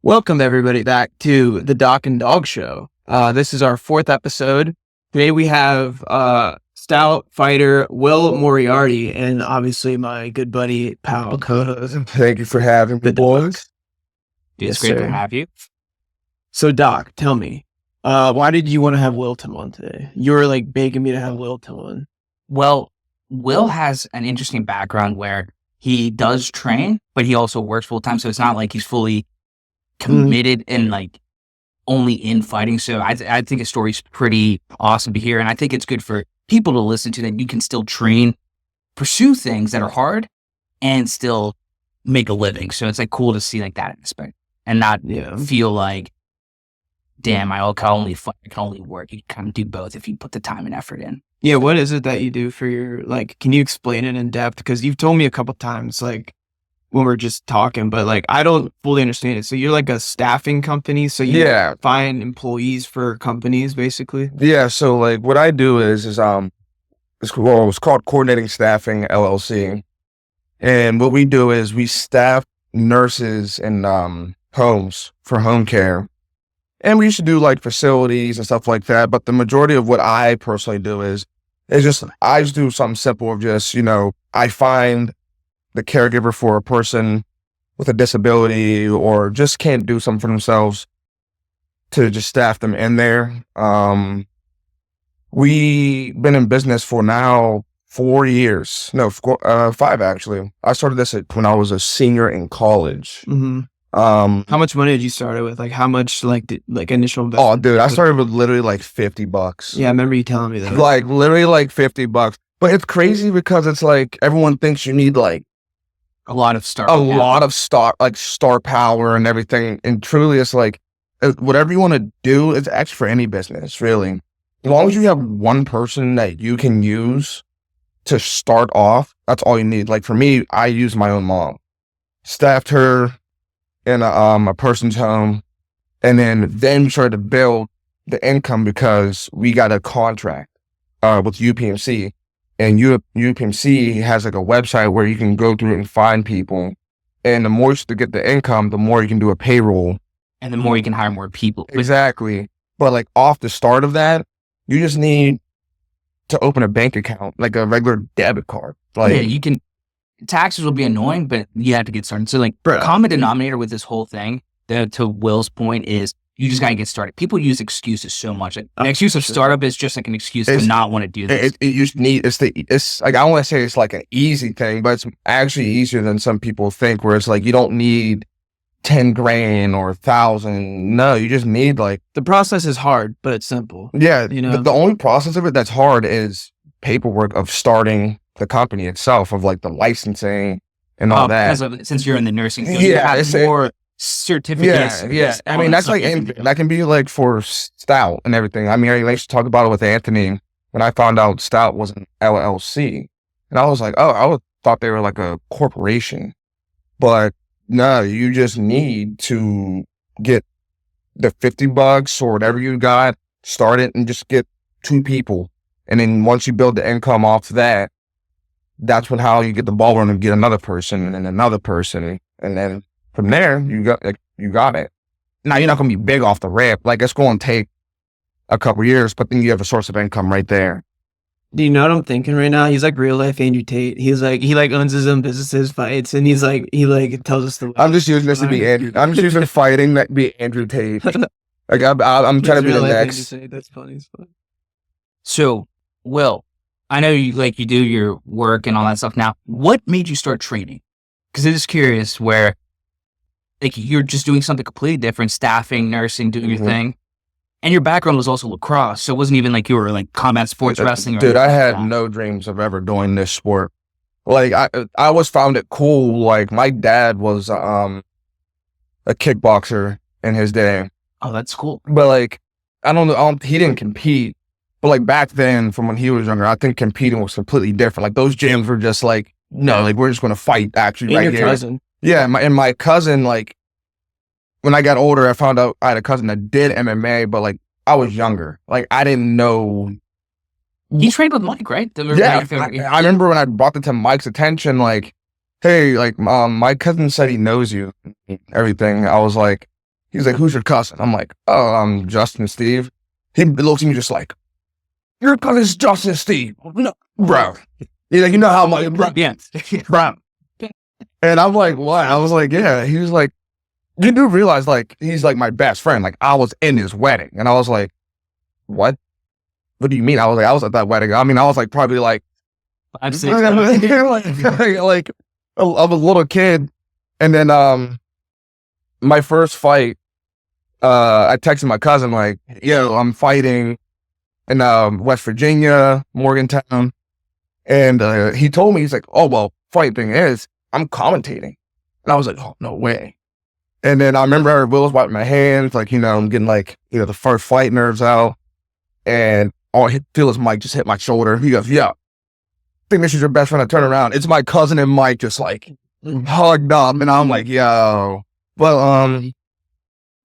Welcome everybody back to the Doc and Dog Show. This is our fourth episode. Today we have Stout fighter Will Moriarty and obviously my good buddy pal co-host. Thank you for having me, boys. It's great to have you. So Doc, tell me, why did you want to have Will come on today? You were like begging me to have Will come on. Well, Will has an interesting background where he does train, but he also works full time. So it's not like he's fully committed and like only in fighting. So I think his story's pretty awesome to hear. And I think it's good for people to listen to, that you can still train, pursue things that are hard and still make a living. So it's like cool to see like that aspect and not feel like, damn, I can only fight, I can only work. You can kind of do both if you put the time and effort in. Yeah. What is it that you do for your, like, can you explain it in depth? Because you've told me a couple times, like, when we're just talking, but like I don't fully understand it. So you're like a staffing company, so you find employees for companies, basically. Yeah. So like what I do is it's called Coordinating Staffing LLC, and what we do is we staff nurses in homes for home care, and we used to do like facilities and stuff like that. But the majority of what I personally do is just I just do something simple of just I find the caregiver for a person with a disability or just can't do something for themselves to just staff them in there. We've been in business for now 4 years. No, 5 actually. I started this when I was a senior in college. Mm-hmm. How much money did you start with? Like how much initial investment? Oh, dude, I started with literally like $50. Yeah, I remember you telling me that. Like literally like $50. But it's crazy because it's like everyone thinks you need like a lot of star power and everything. And truly it's like, whatever you want to do, it's actually for any business, really. As long as you have one person that you can use to start off, that's all you need. Like for me, I used my own mom, staffed her in a person's home, and then started to build the income because we got a contract with UPMC. And UPMC has like a website where you can go through and find people. And the more you get the income, the more you can do a payroll. And the more you can hire more people. Exactly. But like off the start of that, you just need to open a bank account, like a regular debit card. Like, yeah, you can, taxes will be annoying, but you have to get started. So like common denominator with this whole thing, to Will's point, is you just got to get started. People use excuses so much. Like, the excuse of startup is just like an excuse to not want to do this. It's like, I don't want to say it's like an easy thing, but it's actually easier than some people think, where it's like, you don't need 10 grand or 1,000. No, you just need like. The process is hard, but it's simple. Yeah. The only process of it that's hard is paperwork of starting the company itself, of like the licensing and all that. Since you're in the nursing field, you have more certificates. Yeah. I mean, that's like anything. That can be like for Stout and everything. I mean, I used to talk about it with Anthony when I found out Stout was an LLC. And I was like, I thought they were like a corporation. But no, you just need to get the $50 or whatever you got, start it and just get 2 people. And then once you build the income off that, that's how you get the ball rolling and get another person and then another person. And then from there, you got it. Now, you're not going to be big off the rip. Like, it's going to take a couple years, but then you have a source of income right there. Do you know what I'm thinking right now? He's like real life Andrew Tate. He's like, he owns his own businesses, fights, and he tells us the. I'm just using this to be Andrew. I'm just using fighting that be Andrew Tate. Like, I'm trying to be the next. That's funny as fuck. So, Will, I know you do your work and all that stuff now. What made you start training? Because I'm just curious where, like, you're just doing something completely different, staffing, nursing, doing your thing. And your background was also lacrosse. So it wasn't even like you were like combat sports wrestling. Dude, I had no dreams of ever doing this sport. Like, I always found it cool. Like, my dad was a kickboxer in his day. Oh, that's cool. But like, I don't know, he didn't compete. But like back then, from when he was younger, I think competing was completely different. Like, those gyms were just like, no, like, we're just going to fight actually right here. Cousin. Yeah, my cousin, like, when I got older, I found out I had a cousin that did MMA, but like, I was younger. Like, I didn't know. He trained with Mike, right? I remember when I brought it to Mike's attention, like, hey, like, my cousin said he knows you, everything. I was like, He's like, who's your cousin? I'm like, oh, I'm Justin Steve. He looks at me just like, your cousin's Justin Steve. No, bro. He's like, you know how much, bro. Yeah. Bro. And I'm like, what? I was like, yeah. He was like, you do realize, like, he's like my best friend. Like, I was in his wedding. And I was like, what? What do you mean? I was at that wedding. I mean, I was like, probably like, 5, 6. like I was a little kid. And then, my first fight, I texted my cousin, like, yo, I'm fighting in West Virginia, Morgantown. And he told me, he's like, oh, well, funny thing is, I'm commentating. And I was like, oh, no way. And then I remember Will was wiping my hands, like, I'm getting like, the first fight nerves out. And all I feel is Mike just hit my shoulder. He goes, yeah, I think this is your best friend. I turn around. It's my cousin and Mike just like hugged up. And I'm like, yo. Well,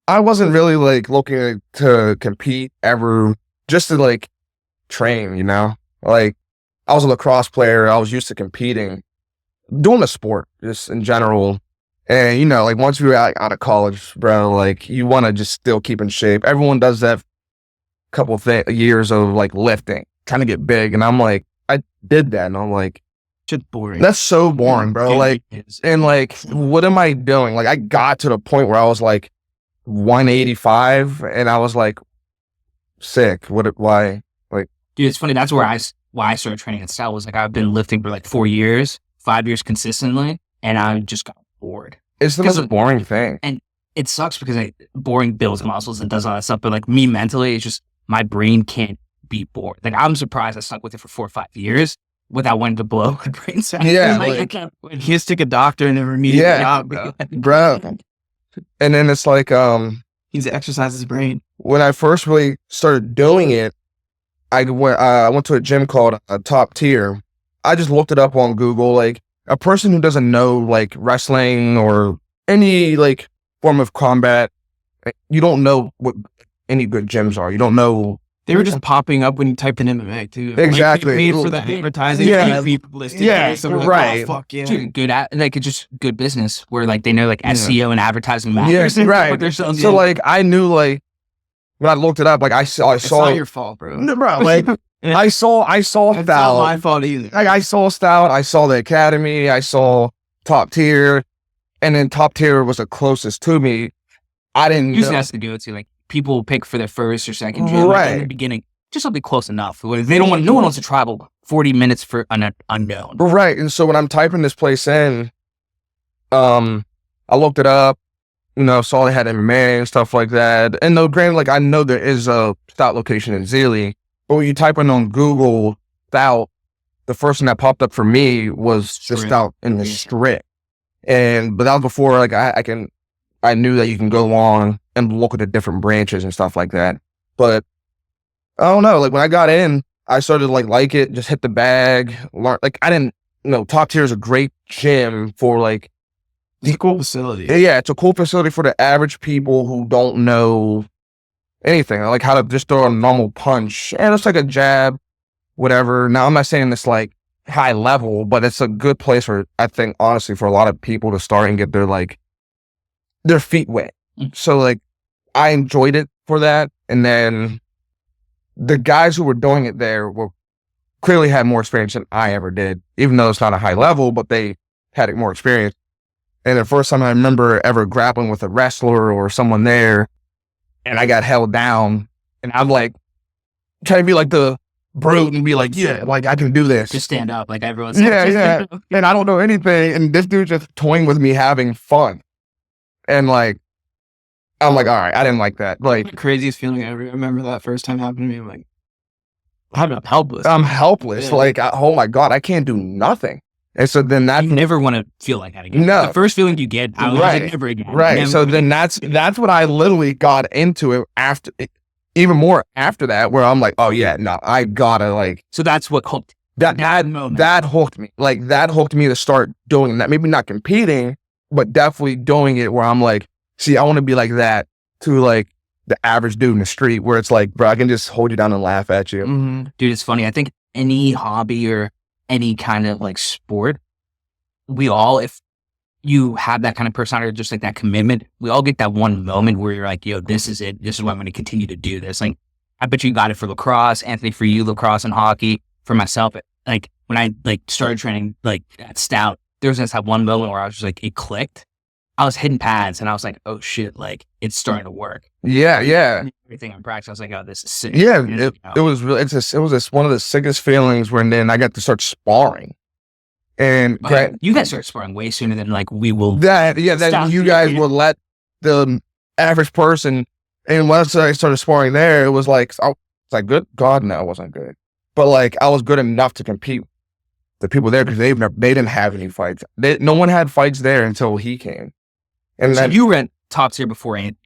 I wasn't really like looking to compete ever, just to like train, like I was a lacrosse player. I was used to competing, doing the sport just in general. And, like once we were out of college, bro, like you want to just still keep in shape. Everyone does that couple years of like lifting, trying to get big. And I'm like, I did that. And I'm like, shit's boring. That's so boring, bro. Like, and like, what am I doing? Like, I got to the point where I was like 185 and I was like sick. Why? Like, dude, it's funny. That's why I started training at Stout was like, I've been lifting for like 4 years, 5 years consistently. And I just got bored. It's the most boring thing. And it sucks because boring builds muscles and does all that stuff. But like me mentally, it's just my brain can't be bored. Like I'm surprised I stuck with it for 4 or 5 years without wanting to blow my brain cell. Yeah. Like, he has to take a doctor and never immediately out, bro. And then it's like, he needs to exercise his brain. When I first really started doing it, I went to a gym called Top Tier. I just looked it up on Google. Like a person who doesn't know like wrestling or any like form of combat, you don't know what any good gyms are. You don't know. They were just popping up when you typed in MMA too. Exactly. Like, paid for the advertising. Yeah. Listed Yeah. so like, Right. Oh, fuck yeah. dude, it's just good business where like they know like SEO and advertising matters. Yeah. Right. So like I knew like when I looked it up, like I saw. It's not your fault, bro. No, bro. Like I saw It's Stout. not my fault either. Like I saw Stout. I saw the Academy. I saw Top Tier, and then Top Tier was the closest to me. I didn't. Usually has to do it to like people pick for their first or second gym like, in the beginning. Just something close enough. They don't want. No one wants to travel 40 minutes for an unknown. Right. And so when I'm typing this place in, I looked it up. Saw they had MMA and stuff like that. And no, granted, like I know there is a Stout location in Zealand, but when you type in on Google Stout, the first thing that popped up for me was the Stout in the Strip. But that was before like I knew that you can go on and look at the different branches and stuff like that. But I don't know, like when I got in, I started to like it, just hit the bag, learn. Like I didn't, Top Tier is a great gym for like, it's a cool facility. Yeah, it's a cool facility for the average people who don't know anything, like how to just throw a normal punch. And it's like a jab, whatever. Now, I'm not saying it's like high level, but it's a good place for, I think, honestly, for a lot of people to start and get their feet wet. So like, I enjoyed it for that. And then the guys who were doing it there clearly had more experience than I ever did, even though it's not a high level, but they had more experience. And the first time I remember ever grappling with a wrestler or someone there, and I got held down, and I'm like, trying to be like the brute and be like, yeah, like I can do this. Just stand up like everyone's. Yeah. And I don't know anything. And this dude just toying with me having fun. And like, I'm like, all right, I didn't like that. Like, the craziest feeling ever. I remember that first time happened to me. I'm like, I'm helpless. I'm helpless. Yeah. Like, oh my God, I can't do nothing. And so then that you never want to feel like that again. No. The first feeling you get, I was like, never again. Right. Never so again. then that's what I literally got into it after, even more after that, where I'm like, oh yeah, no, I gotta like. So that's what hooked. That hooked me. Like that hooked me to start doing that. Maybe not competing, but definitely doing it where I'm like, see, I want to be like that to like the average dude in the street where it's like, bro, I can just hold you down and laugh at you. Mm-hmm. Dude, it's funny. I think any hobby or any kind of like sport, we all, if you have that kind of personality, or just like that commitment. We all get that one moment where you're like, yo, this is it. This is what I'm going to continue to do this. Like, I bet you got it for lacrosse, Anthony, for you, lacrosse and hockey. For myself, like when I like started training like at Stout, there was just that one moment where I was just like, it clicked. I was hitting pads and I was like, oh shit, like it's starting to work. Yeah, yeah. Everything on practice, I was like, oh, this is sick. Yeah, it was really, it was just one of the sickest feelings when then I got to start sparring. And you guys start sparring way sooner than like we will. That you guys will let the average person. And once I started sparring there, it was like, good God, no, it wasn't good. But like I was good enough to compete with the people there because they didn't have any fights. No one had fights there until he came. And so then you went top tier before it.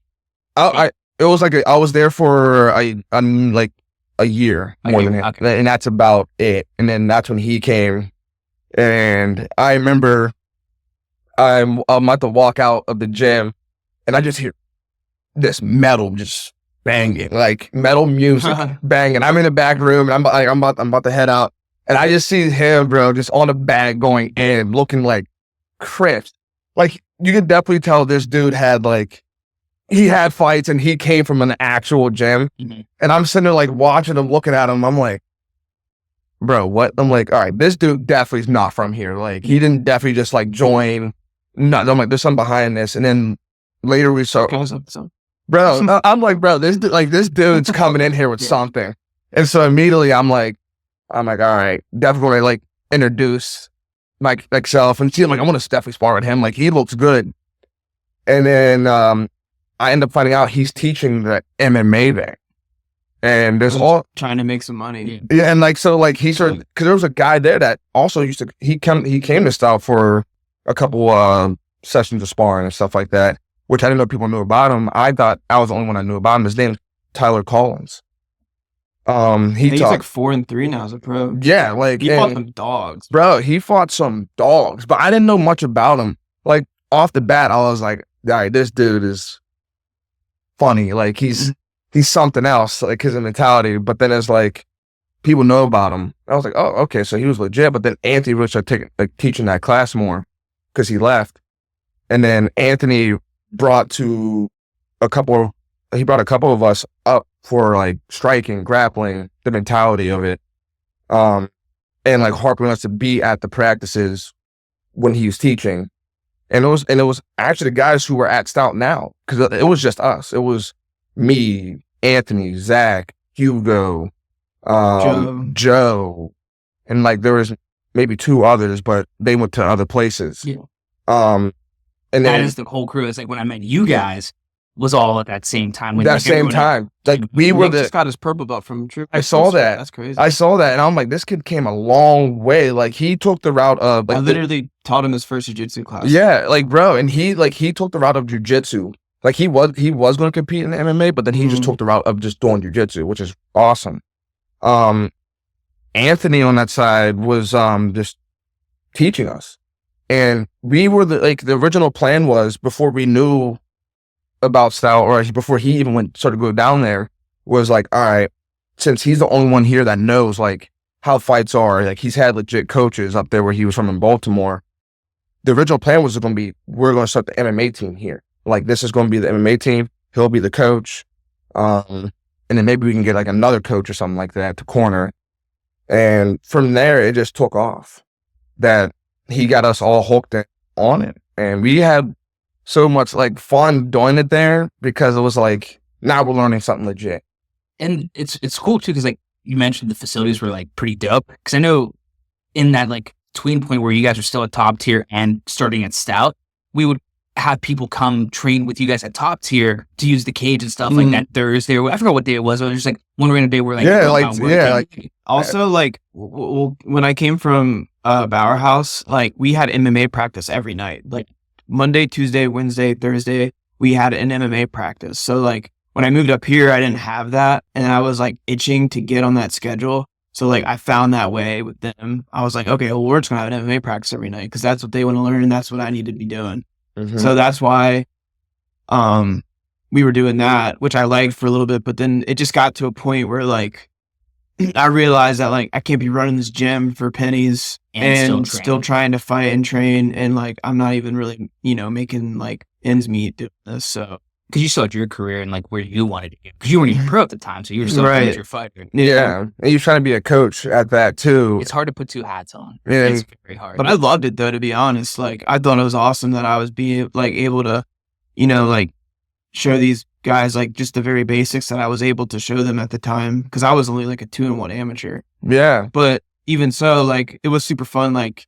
It was like I was there for like a year more than him, and that's about it. And then that's when he came. And I remember I'm about to walk out of the gym, and I just hear this metal just banging, like metal music banging. I'm in the back room, and I'm about to head out, and I just see him, bro, just on the bag going in, looking like crisp. Like you could definitely tell this dude had he had fights, and he came from an actual gym. Mm-hmm. And I'm sitting there like watching him, looking at him. I'm like, bro, what? I'm like, all right, this dude definitely is not from here. Like, he didn't definitely just like join. No, I'm like, there's something behind this. And then later we saw, bro, I'm like, bro, this dude's coming in here with something. And so immediately I'm like, all right, definitely like introduce myself and see him. Like, I want to definitely spar with him. Like, he looks good. And then I end up finding out he's teaching the MMA there. And there's all trying to make some money. Yeah, and like so, like he started because there was a guy there that also he came to Stout for a couple sessions of sparring and stuff like that, which I didn't know people knew about him. I thought I was the only one I knew about him. His name's Tyler Collins. He's like 4-3 now as a pro. Yeah, like he fought some dogs, bro. He fought some dogs, but I didn't know much about him. Like off the bat, I was like, all right, this dude is funny. Like he's something else, like his mentality. But then it's like people know about him. I was like, oh, okay, so he was legit. But then Anthony really started teaching that class more because he left. And then Anthony brought a couple of us up for like striking, grappling, the mentality of it, and like harping us to be at the practices when he was teaching. And it was actually the guys who were at Stout now, because it was just us. It was me, Anthony, Zach, Hugo, Joe, and like there was maybe 2 others, but they went to other places. Yeah. And that then is the whole crew. It's like when I met you guys was all at that same time. When that same time, like we were just got his purple belt from True. I saw that. That's crazy. I saw that, and I'm like, this kid came a long way. Like he took the route of. Like, I literally taught him his first jiu-jitsu class. Yeah, like bro, and he took the route of jiu-jitsu. Like he was going to compete in the MMA, but then he just took the route of just doing jiu-jitsu, which is awesome. Anthony on that side was just teaching us, and we were the original plan was before we knew about Stout, or before he even started to go down there, was like, all right, since he's the only one here that knows like how fights are, like he's had legit coaches up there where he was from in Baltimore. The original plan was going to be, we're going to start the MMA team here. Like this is going to be the MMA team. He'll be the coach. And then maybe we can get like another coach or something like that to corner. And from there, it just took off that he got us all hooked on it. And we had so much like fun doing it there because it was like, now we're learning something legit. And it's cool too, because like you mentioned the facilities were like pretty dope. Because I know in that like tween point where you guys are still at top tier and starting at Stout, we would have people come train with you guys at top tier to use the cage and stuff like that Thursday. I forgot what day it was. It was just like one random day where like also like when I came from Bauer House, like we had MMA practice every night, like Monday, Tuesday, Wednesday, Thursday, we had an MMA practice. So like when I moved up here, I didn't have that. And I was like itching to get on that schedule. So like I found that way with them. I was like, okay, well, we're just going to have an MMA practice every night because that's what they want to learn and that's what I need to be doing. Mm-hmm. So that's why we were doing that, which I liked for a little bit. But then it just got to a point where like I realized that like I can't be running this gym for pennies and still trying to fight and train, and like I'm not even really, making like ends meet doing this. So because you still had your career and like where you wanted to get, because you weren't even pro at the time, so you were still a amateur fighter. Yeah, and you're trying to be a coach at that too. It's hard to put two hats on. Yeah. It's very hard. But I loved it though, to be honest. Like I thought it was awesome that I was being like able to, like show these guys like just the very basics that I was able to show them at the time, because I was only like a 2-1 amateur. Yeah. But even so, like it was super fun, like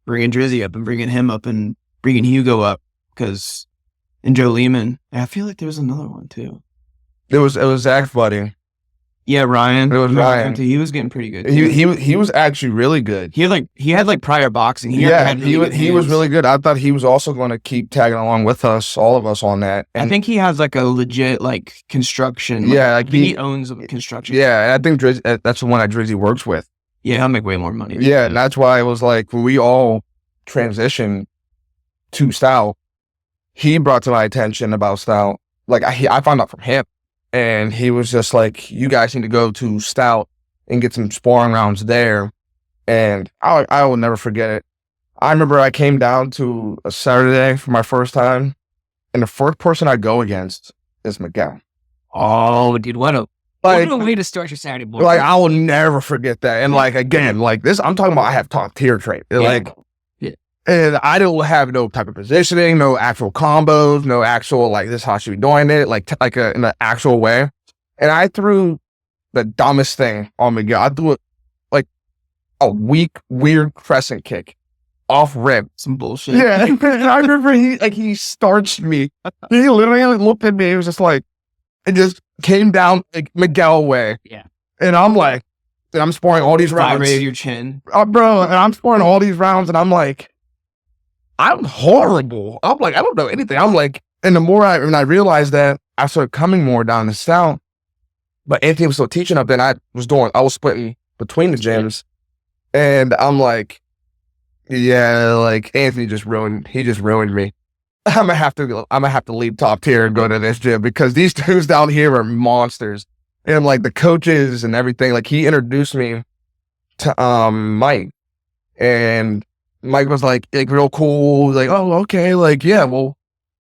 bringing Drizzy up and bringing him up and bringing Hugo up, and Joe Lehman. And I feel like there was another one too. It was Zach's buddy. Yeah, Ryan. It was Ryan. He was getting pretty good. He was actually really good. He had prior boxing. He was really good. I thought he was also going to keep tagging along with us, all of us on that. And I think he has like a legit like construction. He owns a construction. Yeah, and I think that's the one that Drizzy works with. Yeah, he'll make way more money. Yeah, and that's why it was like when we all transitioned to Stout, he brought to my attention about Stout. Like I found out from him. And he was just like, you guys need to go to Stout and get some sparring rounds there. And I will never forget it. I remember I came down to a Saturday for my first time, and the first person I go against is Miguel. Oh, dude, what a way to start your Saturday morning. Like, I will never forget that. And like, again, like this, I'm talking about I have top tier training. Like, and I don't have no type of positioning, no actual combos, no actual, like, this is how I should be doing it, in an actual way. And I threw the dumbest thing on Miguel. I threw it like a weak, weird crescent kick off rip. Some bullshit. Yeah. And I remember he starched me. He literally looked at me. It was just like, it just came down like Miguel way. Yeah. And I'm like, I'm sparring all these rounds. Vibrated your chin. Bro, and I'm sparring all these rounds, and I'm like, I'm horrible. I'm like, I don't know anything. I'm like, and the more when I realized that, I started coming more down the South. But Anthony was still teaching up then. I was splitting between the gyms. And I'm like, yeah, like Anthony just ruined me. I'm gonna have to leave top tier and go to this gym, because these dudes down here are monsters. And like the coaches and everything, like he introduced me to Mike, and Mike was like real cool, like, oh, okay, like, yeah, we'll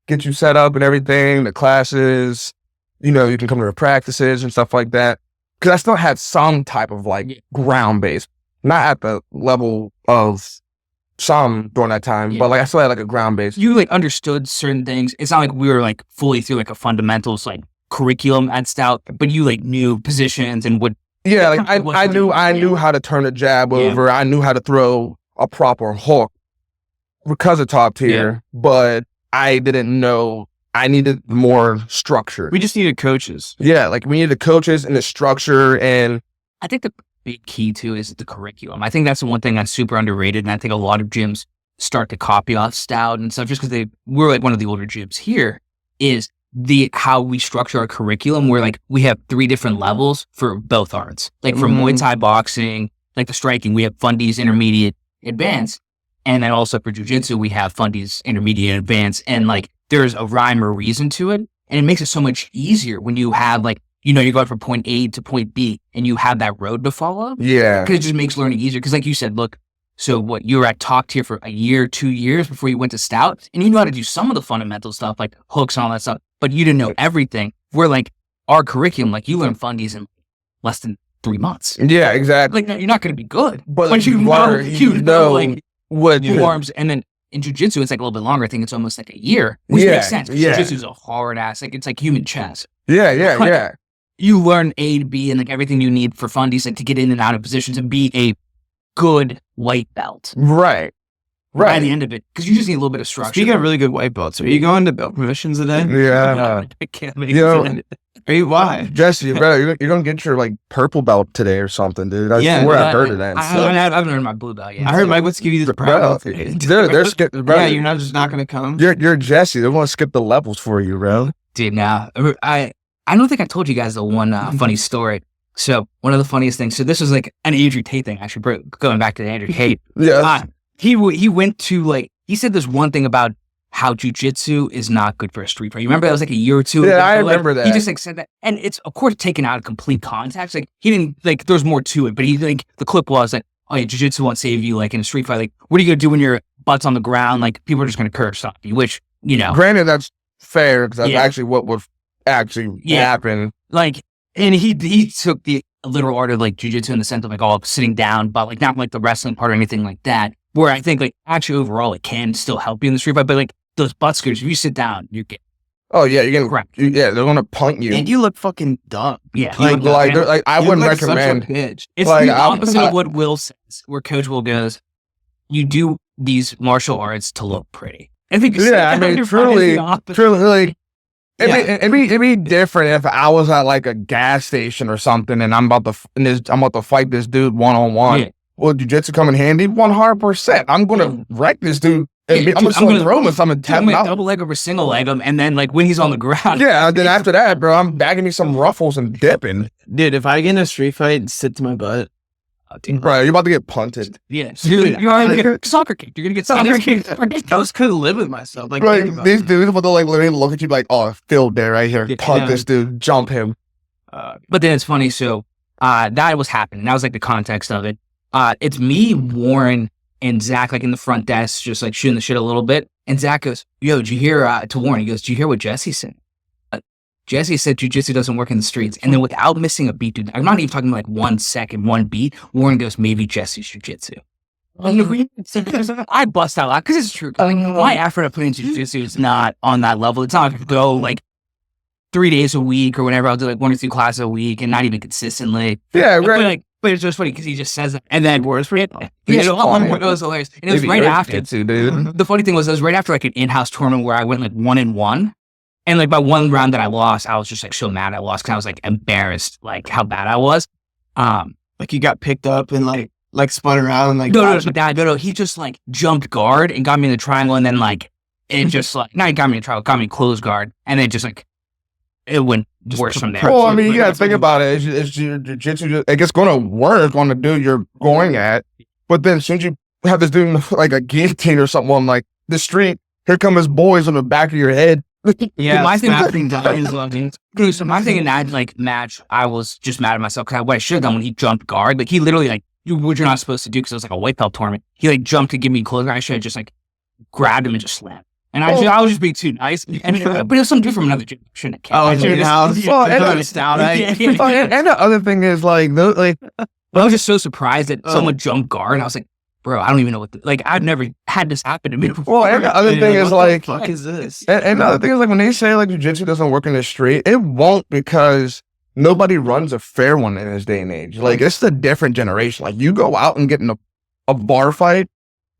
get you set up and everything, the classes, you can come to the practices and stuff like that. Because I still had some type of like ground base, not at the level of some during that time, but like I still had like a ground base. You like understood certain things. It's not like we were like fully through like a fundamentals like curriculum at Stout, but you like knew positions and would. Yeah, like I knew how to turn a jab over. I knew how to throw a proper hook because of top tier, but I didn't know. I needed more structure. We just needed coaches. Yeah, like we needed coaches and the structure. And I think the big key too is the curriculum. I think that's the one thing that's super underrated, and I think a lot of gyms start to copy off Stout and stuff just because we're like one of the older gyms here. Is how we structure our curriculum, where like we have 3 different levels for both arts. Like for Muay Thai boxing, like the striking, we have fundies, intermediate, advanced, and then also for jiu-jitsu we have fundies, intermediate, and advanced, and like there's a rhyme or reason to it, and it makes it so much easier when you have like you're going from point A to point B and you have that road to follow. Yeah, because it just makes learning easier. Because like you said, look, so what, you were at top tier for a year, 2 years before you went to Stout, and you know how to do some of the fundamental stuff like hooks and all that stuff, but you didn't know everything. Where like our curriculum, like you learn fundies in less than 3 months. Yeah, exactly. Like, you're not going to be good, but once you know like what forms. And then in jiu-jitsu, it's like a little bit longer. I think it's almost like a year, which makes sense. Jiu-jitsu is a hard ass, like it's like human chess. Yeah. You learn A to B and like everything you need for fundies, like to get in and out of positions and be a good white belt. Right. By the end of it, because you just need a little bit of structure. Speaking of really good white belts, are you going to belt promotions today? Yeah. I can't make it. Are you? Why? Jesse, bro, you're going to get your like purple belt today or something, dude. I swear I've heard of that. I haven't earned my blue belt yet. I heard Mike wants to give you the brown belt today. Dude, bro, yeah, you're not going to come? You're Jesse. They want to skip the levels for you, bro. Dude, nah. I don't think I told you guys the one funny story. So one of the funniest things. So this was like an Andrew Tate thing, actually, going back to the Andrew Tate. Yeah. He went to like, he said this one thing about how jujitsu is not good for a street fight. You remember that was like a year or two ago? Yeah, I remember that. He just like said that. And it's of course taken out of complete context. Like he didn't like there's more to it, but he like the clip was like, oh yeah, jujitsu won't save you like in a street fight. Like, what are you gonna do when your butt's on the ground? Like people are just gonna curb stop you, which, you know. Granted, that's fair because that's actually what would actually happen. Like, and he took the literal art of like jujitsu in the sense of like all sitting down, but like not like the wrestling part or anything like that. Where I think like actually overall it can still help you in the street fight, but like those butt scooters, if you sit down, you're getting. Oh yeah, you're getting correct. Yeah, they're gonna punt you, and you look fucking dumb. Yeah, like I wouldn't recommend. It's like, the opposite of what Will says, where Coach Will goes, "You do these martial arts to look pretty." I think. Yeah, I mean, truly, like. It'd be different if I was at like a gas station or something and I'm about to fight this dude one-on-one. Yeah. Will jiu-jitsu come in handy? 100%. I'm gonna wreck this dude. I'm gonna throw him and I'm gonna tap him out. Double leg or single leg him, and then like when he's on the ground. Yeah, then after that, bro, I'm bagging me some ruffles and dipping. Dude, if I get in a street fight and sit to my butt, bro, you're about to get punted. Yeah, dude, you're already gonna get soccer kicked. You're gonna get soccer kicked. I was couldn't live with myself. Like these dudes will like literally look at you like, oh, field there right here. Punt this dude, jump him. But then it's funny. So that was happening. That was like the context of it. It's me, Warren, and Zach like in the front desk, just like shooting the shit a little bit. And Zach goes, "Yo, did you hear?" To Warren, he goes, "Did you hear what Jesse said?" Jesse said jujitsu doesn't work in the streets. And then without missing a beat, dude, I'm not even talking like 1 second, one beat, Warren goes, maybe Jesse's jujitsu. I bust out loud because it's true. Like, my effort of putting jujitsu is not on that level. It's not like I go like 3 days a week or whenever. I'll do like 1 or 2 classes a week and not even consistently. Yeah, right. But it's just funny because he just says that. And then worse for it. Yeah, it was hilarious. And it was right after. Dude. The funny thing was, it was right after like an in-house tournament where I went like 1-1. And like by one round that I lost, I was just like so mad I lost because I was like embarrassed, like how bad I was. Like you got picked up and like spun around and like no. He just like jumped guard and got me in the triangle, and then like it just like not got me in the triangle, got me closed guard, and then just like it went worse from there. Well, I mean, you gotta think about it. It's jiu-jitsu. It's gonna work on the dude you're going at, but then as soon as you have this dude like a guillotine or something on like the street, here come his boys on the back of your head. Yeah, my thing so my thing in that like match, I was just mad at myself because what I should have done when he jumped guard, like he literally like what you're not supposed to do because it was like a white belt tournament. He like jumped to give me close guard. I should have just like grabbed him and just slammed. And I was just being too nice. And but it was some dude from another gym. Shouldn't have kept. Stout. And the other thing is like I was just so surprised that someone jumped guard. I was like, bro, I don't even know what I've never had this happen to me before. Well, and the other thing is like, what the fuck is this? And the other thing is like when they say like jiu-jitsu doesn't work in the street, it won't because nobody runs a fair one in this day and age. Like it's a different generation. Like you go out and get in a bar fight,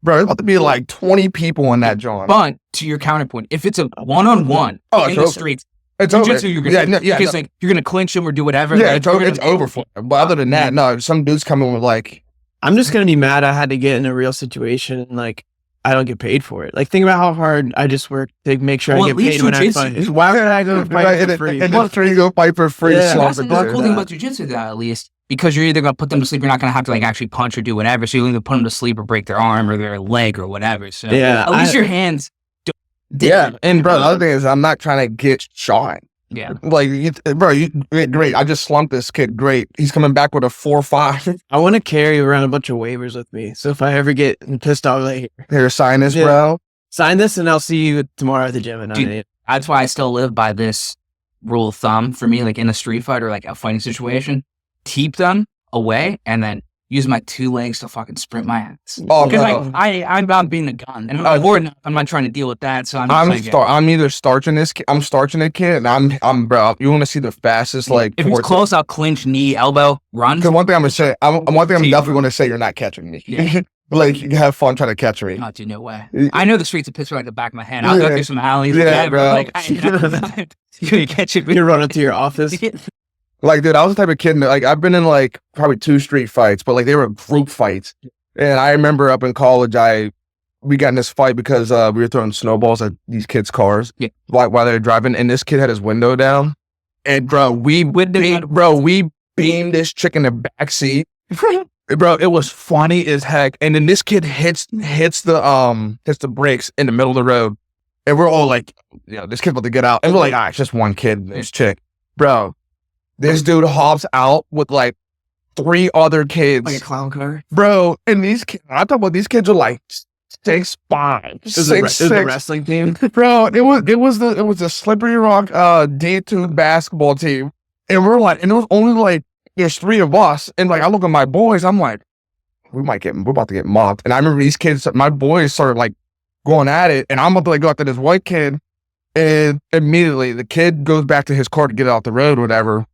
bro, there's about to be like 20 people in that joint. But to your counterpoint, if it's a one-on-one in the streets, it's over. You're gonna, like you're gonna clinch him or do whatever. Yeah, it's over for them. But other than that, no, some dudes come in with like, I'm just gonna be mad I had to get in a real situation and like I don't get paid for it. Like think about how hard I just work to make sure I get paid when I fight. Why would I go fight for free? And just you go fight for free. Yeah. That's the cool thing about jiu-jitsu, though, at least, because you're either gonna put them to sleep, you're not gonna have to like actually punch or do whatever. So you either put them to sleep or break their arm or their leg or whatever. So at least your hands. Yeah, and bro, the other thing is I'm not trying to get shot. Yeah, like bro, you great. I just slumped this kid. Great, he's coming back with a 4-5. I want to carry around a bunch of waivers with me, so if I ever get pissed off, like here, sign this, bro. Sign this, and I'll see you tomorrow at the gym at 9 a.m. That's why I still live by this rule of thumb for me. Like in a street fight or like a fighting situation, keep them away, and then use my 2 legs to fucking sprint my ass. Oh, because I'm about being a gun, and I'm not trying to deal with that. So I'm either starching this kid. I'm starching a kid, and I'm bro. You want to see the fastest like? If it's close, I'll clinch, knee, elbow, run. Because one thing I'm gonna say, I'm definitely gonna say, you're not catching me. Yeah. Like you have fun trying to catch me. Not no way. I know the streets of Pittsburgh like the back of my hand. I'll go through some alleys. Yeah, bro. Like, you're catching me. You're running to your office. Like, dude, I was the type of kid, like, I've been in, like, probably 2 street fights, but, like, they were group fights. And I remember up in college, we got in this fight because we were throwing snowballs at these kids' cars while they were driving, and this kid had his window down. And, bro, we beamed this chick in the backseat. Bro, it was funny as heck. And then this kid hits the brakes in the middle of the road. And we're all like, this kid's about to get out. And we're like, it's just one kid, this chick. Bro, this dude hops out with like 3 other kids. Like a clown car? Bro, and these kids, I thought about these kids are like 6'5", 6'6". The wrestling team? Bro, it was the Slippery Rock D2 basketball team. And we're like, and it was only like, there's 3 of us. And like, I look at my boys, I'm like, we're about to get mobbed. And I remember these kids, my boys started like going at it. And I'm about to like go after this white kid. And immediately the kid goes back to his car to get out the road or whatever.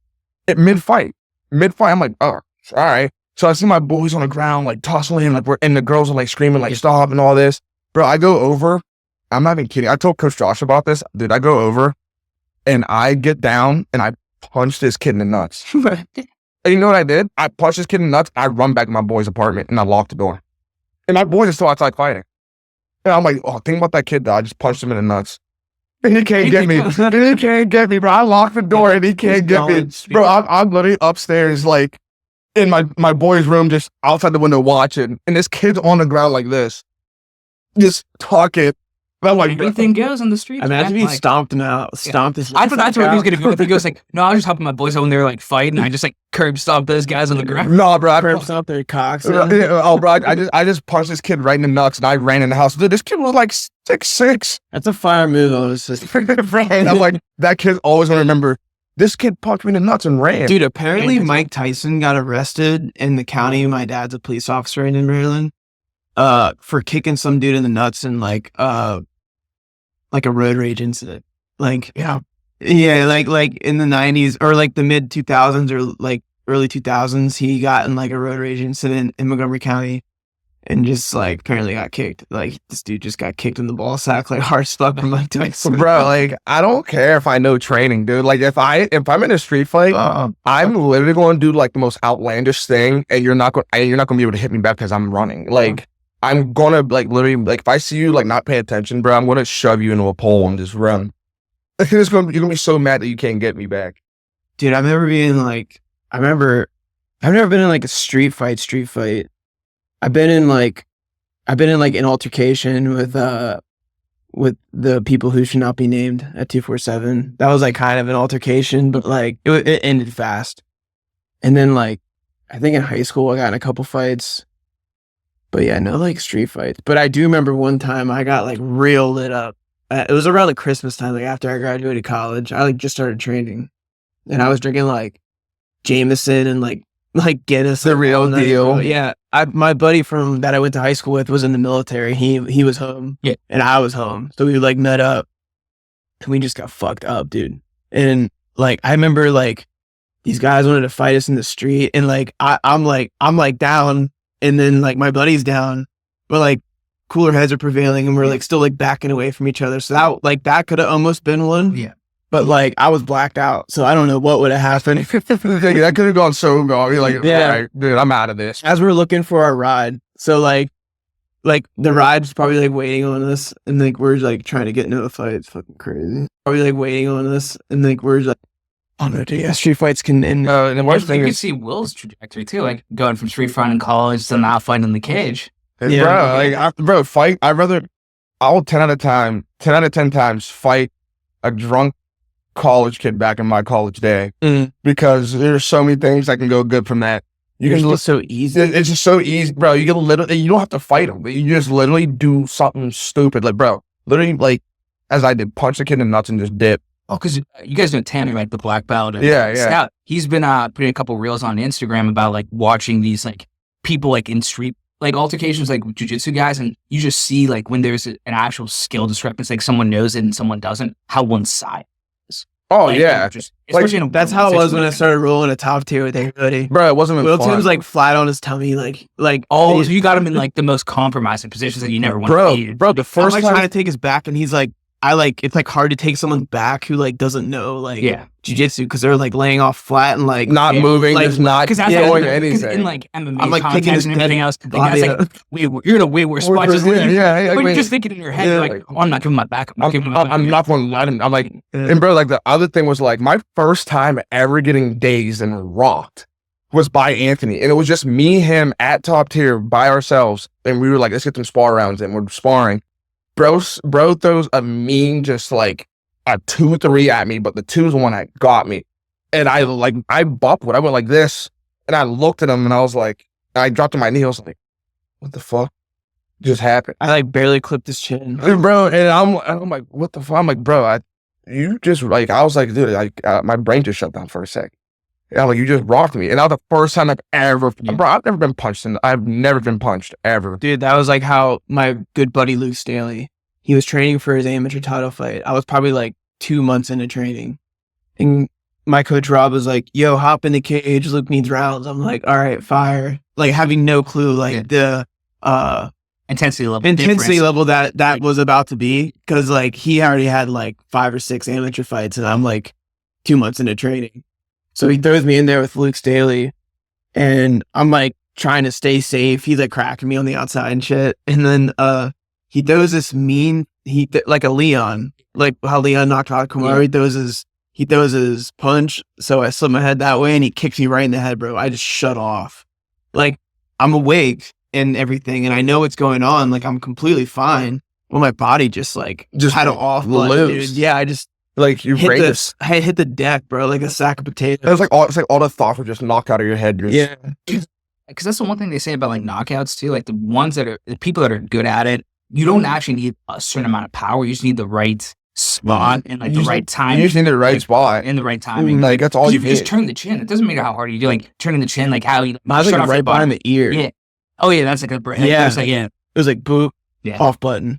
At mid-fight, I'm like, oh, all right. So I see my boys on the ground, like tussling, like and the girls are like screaming, like stop and all this. Bro, I go over. I'm not even kidding. I told Coach Josh about this. Dude, I go over and I get down and I punch this kid in the nuts. And you know what I did? I punched this kid in the nuts. I run back to my boy's apartment and I lock the door. And my boys are still outside fighting. And I'm like, oh, think about that kid though. I just punched him in the nuts. And he can't get me. He can't get me, bro. I locked the door and he can't get me. Bro, I'm literally upstairs, like, in my boy's room, just outside the window watching. And this kid's on the ground like this. Just talking. I'm like, everything goes on the street. Imagine being stomped him out. Stomped his I thought that's what he was going to do. If he goes like, no, I was just helping my boys when they're like fighting. I just like curb stomp those guys on the ground. No, bro. I curb stomp their cocks. Oh, bro. I just punched this kid right in the nuts and I ran in the house. Dude, this kid was like 6'6". That's a fire move, honestly. I'm like, that kid's always going to remember, this kid punched me in the nuts and ran. Dude, apparently Mike Tyson got arrested in the county. My dad's a police officer in Maryland, for kicking some dude in the nuts and like a road rage incident. Like, like in the 90s or like the mid 2000s or like early 2000s, he got in like a road rage incident in Montgomery County and just like apparently got kicked. Like this dude just got kicked in the ball sack, like hard as fuck from Mike Tyson. Bro, like I don't care if I know training, dude. Like if I'm in a street fight, I'm literally going to do like the most outlandish thing, and you're not going to be able to hit me back because I'm running. Like I'm gonna like literally like if I see you like not pay attention, bro, I'm gonna shove you into a pole and just run. You're gonna be so mad that you can't get me back. Dude, I've never been in like a street fight. I've been in like an altercation with the people who should not be named at 247. That was like kind of an altercation, but like it ended fast. And then like I think in high school I got in a couple fights. But yeah, no like street fights. But I do remember one time I got like real lit up. It was around like Christmas time, like after I graduated college. I like just started training. And I was drinking like Jameson and like Guinness. The real deal. Yeah. My buddy from that I went to high school with was in the military. He was home. Yeah. And I was home. So we like met up and we just got fucked up, dude. And like I remember like these guys wanted to fight us in the street and like I'm like down. And then like my buddy's down, but like cooler heads are prevailing and we're like still like backing away from each other. So that could have almost been one. Yeah. But like I was blacked out. So I don't know what would have happened. That could have gone so wrong. You're like, yeah, all right, dude, I'm out of this. As we're looking for our ride. So like the ride's probably like waiting on us and like we're like trying to get into a fight. It's fucking crazy. Probably like waiting on us and like we're like, oh no, dude, yeah, street fights can end. And the worst thing you can see Will's trajectory too, like going from street fight in college to now fighting in the cage. Yeah, bro, fight. I'll 10 out of 10 times fight a drunk college kid back in my college day because there's so many things that can go good from that. It's just so easy. It's just so easy, bro. You don't have to fight them. You just literally do something stupid, like bro, literally like as I did, punch the kid in the nuts and just dip. Oh, because you guys know Tammy, right? The black belt. Yeah. Stout. He's been putting a couple reels on Instagram about like watching these like people like in street like altercations like jiu-jitsu guys, and you just see like when there's an actual skill discrepancy, like someone knows it and someone doesn't, how one side is. Oh like, yeah, that's how it was when I started rolling a top tier with everybody. Bro, it wasn't even Will Tim's like flat on his tummy, like so you got him in like the most compromising positions that you never want to be. Bro, the first I'm time trying to take his back, and he's like, it's like hard to take someone back who like doesn't know like jiu-jitsu because they're like laying off flat and like not moving, like, just not doing anything. In like MMA, I'm like picking his and everything else. Like, you're in a way worse spot. But you're just thinking in your head, like, oh, I'm not giving my back. I'm not going to let him. I'm like, and bro, like the other thing was like my first time ever getting dazed and rocked was by Anthony, and it was just me, him at top tier by ourselves, and we were like, let's get some spar rounds, and we're sparring. bro throws a mean, just like a 2-3 at me, but the 2 is the one that got me. And I bopped it. I went like this, and I looked at him, and I was like, I dropped to my knee. I was like, what the fuck just happened? I like barely clipped his chin, bro. And I'm like, what the fuck? I'm like, bro, you just like, I was like, dude, my brain just shut down for a sec. Yeah, like, you just rocked me. And that was the first time I've ever, bro, I've never been punched. I've never been punched, ever. dude. That was like how my good buddy Luke Staley, he was training for his amateur title fight. I was probably like 2 months into training, and my coach Rob was like, yo, hop in the cage, Luke needs rounds. I'm like, all right, fire. Like, having no clue, like, the intensity level that was about to be, because like he already had like 5 or 6 amateur fights, and I'm like 2 months into training. So he throws me in there with Luke Staley, and I'm like trying to stay safe. He's like cracking me on the outside and shit. And then he throws this mean, like a Leon, like how Leon knocked out Kumar. He throws his punch. So I slip my head that way, and he kicks me right in the head, bro. I just shut off. Like, I'm awake and everything, and I know what's going on. Like, I'm completely fine. Well, my body just had an off button, dude. Yeah, I just like, you I hit the deck, bro, like a sack of potatoes. It's like all the thoughts were just knocked out of your head. Yeah, because that's the one thing they say about like knockouts too. Like, the people that are good at it, you don't actually need a certain amount of power. You just need the right spot and like the right time. You just need the right spot and the right timing. Like, that's all you need. Just turn the chin. It doesn't matter how hard you do. Like, turning the chin, like how you. Mine's like right behind the ear. Yeah. Oh yeah, that's like a break. Yeah, it was like boop, off button.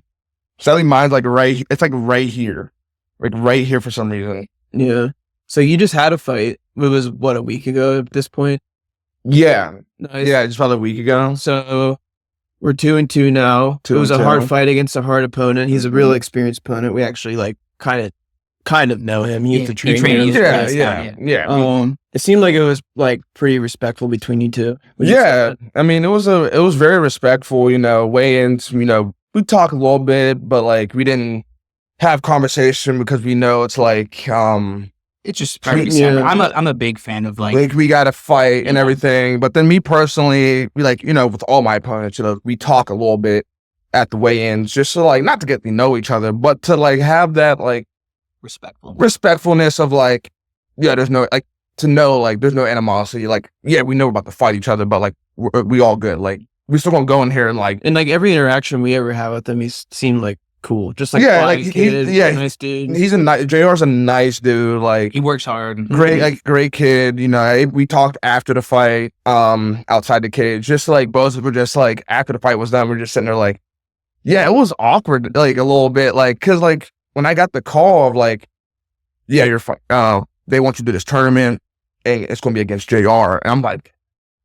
Sadly, mine's like it's like right here, like right here for some reason. Yeah. So you just had a fight. It was what, a week ago at this point? Yeah. Nice. Yeah, just about a week ago. So we're 2-2 now. It was a hard fight against a hard opponent. He's a real experienced opponent. We actually like kind of know him. He used to train here. Yeah. It seemed like it was like pretty respectful between you two. Yeah. I mean, it was very respectful, weigh-ins, we talk a little bit, but like we didn't have conversation because we know it's like it's just very separate. I'm a big fan of like we got to fight and everything. But then me personally, we like, with all my opponents, we talk a little bit at the weigh-ins, just so like, not to get to know each other, but to like have that like respectfulness of like, there's no like, to know like there's no animosity. Like, we know we're about to fight each other, but like we all good. Like, we still gonna go in here and like every interaction we ever have with him, he seemed like cool, just like nice dude. He's JR's a nice dude. Like, he works hard. Great kid. We talked after the fight, outside the cage. Just like both were just like, after the fight was done, we're just sitting there like, it was awkward, like a little bit, like, cause like when I got the call of like, you're fine. They want you to do this tournament, and it's gonna be against JR, and I'm like,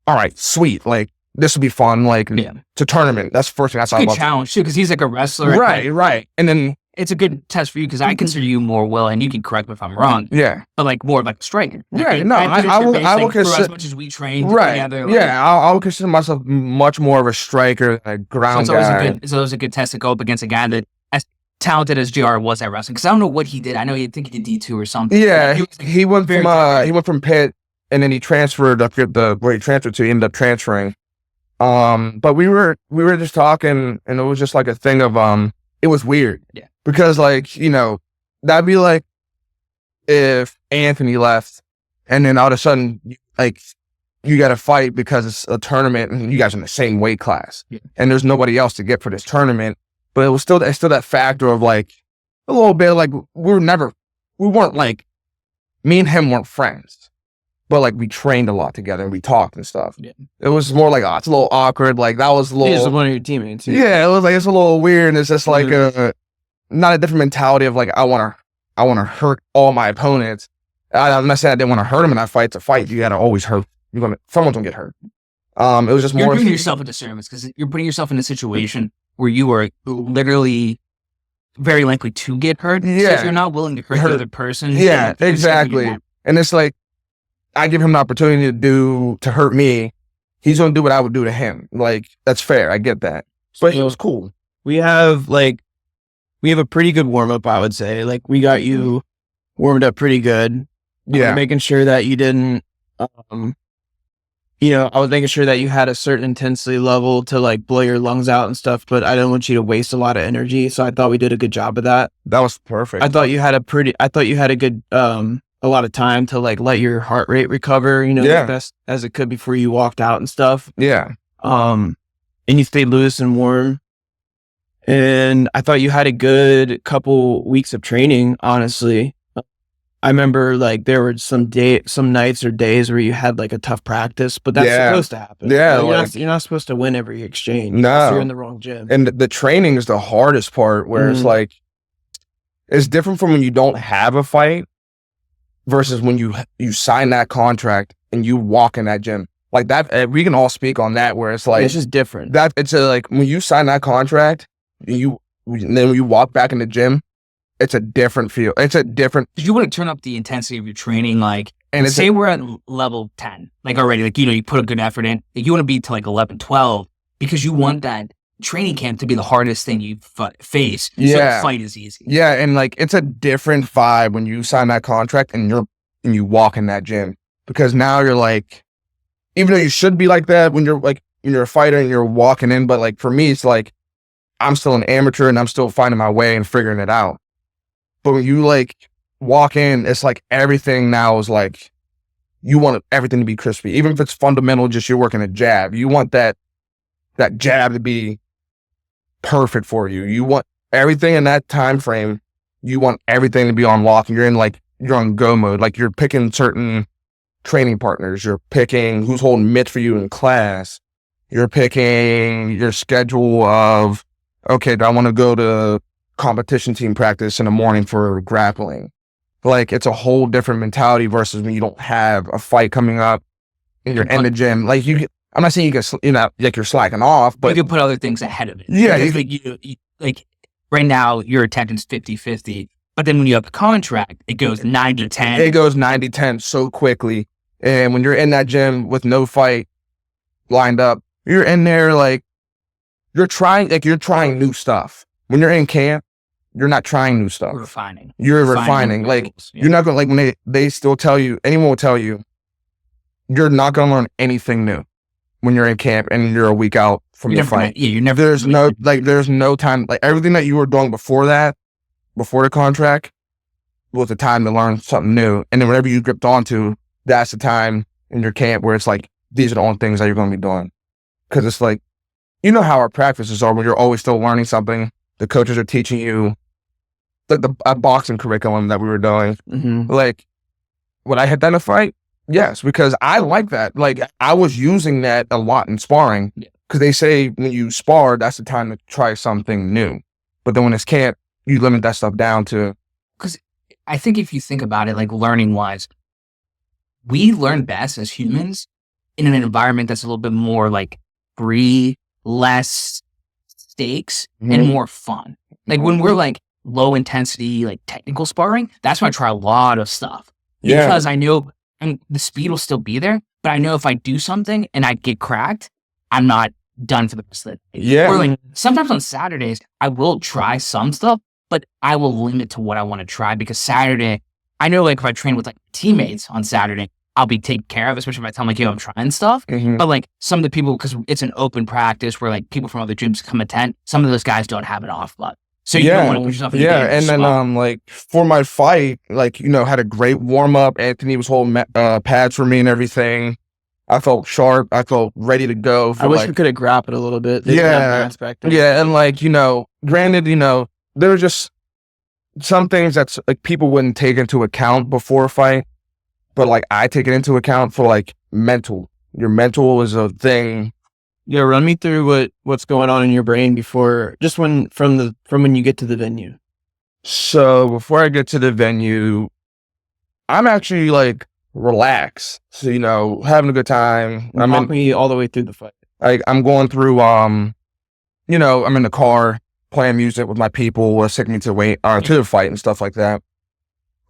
all right, sweet, like, this will be fun, like, to tournament. That's the first thing I saw. It's a good challenge too, because he's like a wrestler, right. And then it's a good test for you, because I consider you more Will, and you can correct me if I'm wrong. Yeah, but like more of like a striker. Right. No, I will consider, as much as we train together. Like, I would consider myself much more of a striker, a ground guy. It's always a good test to go up against a guy that, as talented as JR was at wrestling. Because I don't know what he did. I know he did D2 or something. Yeah, he went from Pitt, and then he transferred up where he transferred to. He ended up transferring. But we were just talking, and it was just like a thing of it was weird. Yeah. Because like, that'd be like if Anthony left, and then all of a sudden like you got to fight because it's a tournament and you guys are in the same weight class, and there's nobody else to get for this tournament. But it's still that factor of like a little bit like we weren't like, me and him weren't friends. But like, we trained a lot together and we talked and stuff. Yeah. It was more like, it's a little awkward. Like, that was a little. He's one of your teammates. Yeah, it was like, it's a little weird. And it's just like not a different mentality of like, I want to hurt all my opponents. I'm not saying I didn't want to hurt them in that fight. It's a fight. You got to always hurt. Someone's gonna get hurt. It was just more. You're doing yourself a disservice, because you're putting yourself in a situation where you are literally very likely to get hurt. Yeah. So you're not willing to hurt the other person. Yeah, exactly. And it's like, I give him an opportunity to hurt me. He's going to do what I would do to him. Like, that's fair. I get that. But it was cool. We have a pretty good warm up, I would say. Like, we got you warmed up pretty good. Yeah. Making sure that you didn't, I was making sure that you had a certain intensity level to like blow your lungs out and stuff, but I didn't want you to waste a lot of energy. So I thought we did a good job of that. That was perfect. I thought you had a good, a lot of time to like let your heart rate recover, as best as it could before you walked out and stuff. Yeah. And you stayed loose and warm. And I thought you had a good couple weeks of training, honestly. I remember like there were some nights or days where you had like a tough practice, but that's supposed to happen. Yeah. You're not supposed to win every exchange. No. You're in the wrong gym. And the training is the hardest part, where it's like, it's different from when you don't have a fight versus when you sign that contract and you walk in that gym. Like that, we can all speak on that, where it's like, it's just different. That it's like when you sign that contract, then when you walk back in the gym, it's a different feel. It's a different. You want to turn up the intensity of your training, like, and say we're at level 10, like already, like, you put a good effort in. Like, you want to be to like 11, 12, because you want that training camp to be the hardest thing you face. So the fight is easy. Yeah, and like it's a different vibe when you sign that contract and you walk in that gym, because now you're like, even though you should be like that when you're a fighter and you're walking in, but like for me, it's like I'm still an amateur and I'm still finding my way and figuring it out. But when you like walk in, it's like everything now is like, you want everything to be crispy. Even if it's fundamental, just you're working a jab. You want that jab to be perfect for you. You want everything in that time frame. You want everything to be on lock, and you're on go mode. Like you're picking certain training partners. You're picking who's holding mitts for you in class. You're picking your schedule of, okay, do I want to go to competition team practice in the morning for grappling? Like it's a whole different mentality versus when you don't have a fight coming up and you're in the gym. Like I'm not saying you can, like you're slacking off, but you can put other things ahead of it. Yeah. Like right now your attendance 50-50, but then when you have a contract, it goes 90-10. It goes 90-10 so quickly. And when you're in that gym with no fight lined up, you're in there like you're trying new stuff. When you're in camp, you're not trying new stuff. You're refining. Like you're not going, like when they still tell you, anyone will tell you, you're not going to learn anything new when you're in camp and you're a week out from your fight. There's no time. Like everything that you were doing before the contract was the time to learn something new. And then whenever you gripped onto, that's the time in your camp where it's like, these are the only things that you're going to be doing. Cause it's like, how our practices are when you're always still learning something. The coaches are teaching you like a boxing curriculum that we were doing. Mm-hmm. Like, would I hit that in a fight? Yes, because I like that. Like, I was using that a lot in sparring, because they say when you spar, that's the time to try something new. But then when it's camp, you limit that stuff down to. Because I think if you think about it, like learning wise, we learn best as humans in an environment that's a little bit more like free, less stakes, and more fun. Like when we're like low intensity, like technical sparring, that's when I try a lot of stuff. Because I know the speed will still be there, but I know if I do something and I get cracked, I'm not done for the rest of the day. Yeah. Or like sometimes on Saturdays, I will try some stuff, but I will limit to what I want to try, because Saturday, I know like if I train with like teammates on Saturday, I'll be taken care of, especially if I tell them like, yo, I'm trying stuff. But like some of the people, because it's an open practice where like people from other gyms come attend, some of those guys don't have it off, but so you don't want to push yourself in the game. And then like for my fight, like, had a great warm up. Anthony was holding pads for me and everything. I felt sharp. I felt ready to go. I wish we could have grappled a little bit. Yeah. And like, granted, there were just some things that's like people wouldn't take into account before a fight. But like I take it into account for like mental. Your mental is a thing. Yeah, run me through what's going on in your brain before, just from when you get to the venue. So before I get to the venue, I'm actually like relaxed. So having a good time. Walk me all the way through the fight. Like I'm going through I'm in the car playing music with my people, taking me to the fight and stuff like that.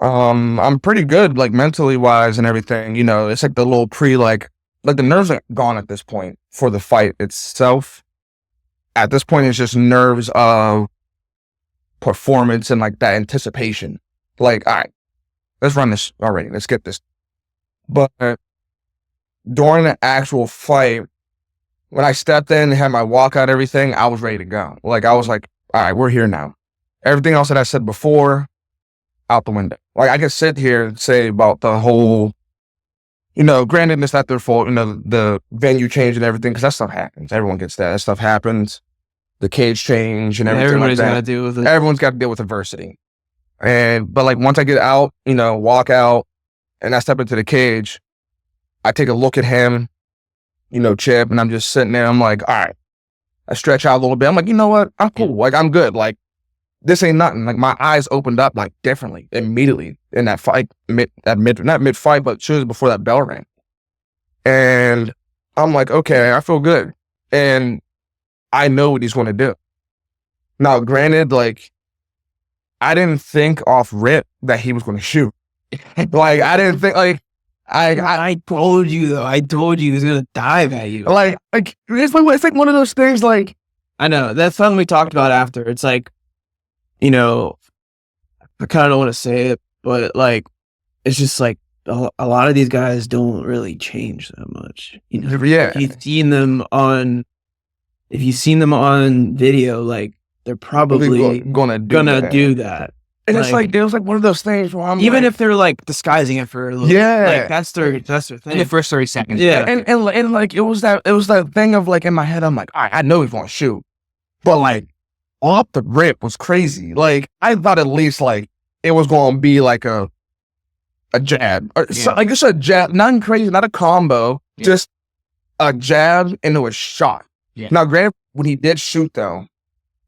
I'm pretty good, like mentally wise and everything. It's like the little like the nerves are gone at this point for the fight itself. At this point, it's just nerves of performance and like that anticipation. Like, all right, let's run this already. Let's get this. But during the actual fight, when I stepped in and had my walkout, everything, I was ready to go. Like, I was like, all right, we're here now. Everything else that I said before, out the window. Like, I could sit here and say about the whole, granted, it's not their fault, the venue change and everything, because that stuff happens. Everyone gets that. That stuff happens. The cage change and everything Everybody's like that. got to deal with it. Everyone's got to deal with adversity. But like, once I get out, walk out, and I step into the cage, I take a look at him, Chip, and I'm just sitting there. I'm like, all right. I stretch out a little bit. I'm like, you know what? I'm cool. Like, I'm good. Like, this ain't nothing. Like, my eyes opened up like differently immediately in that fight, not mid-fight, but soon before that bell rang. And I'm like, okay, I feel good. And I know what he's going to do. Now, granted, like, I didn't think off rip that he was going to shoot. Like, I didn't think, like, I told you, though. I told you he was going to dive at you. Like, it's like one of those things, like. I know. That's something we talked about after. It's like, I kind of don't want to say it, but like, it's just like a lot of these guys don't really change that much. Yeah. If you've seen them on video, like, they're probably gonna do that. And it's like, it was like one of those things where I'm even like, if they're like disguising it for a little like that's their thing. In the first 30 seconds. Yeah. And like, it was that thing of like, in my head, I'm like, all right, I know he's gonna shoot. But like, off the rip was crazy. Like, I thought at least like it was gonna be like a jab. So, like, just a jab, nothing crazy, not a combo, just a jab into a shot. Yeah. Now, granted, when he did shoot though,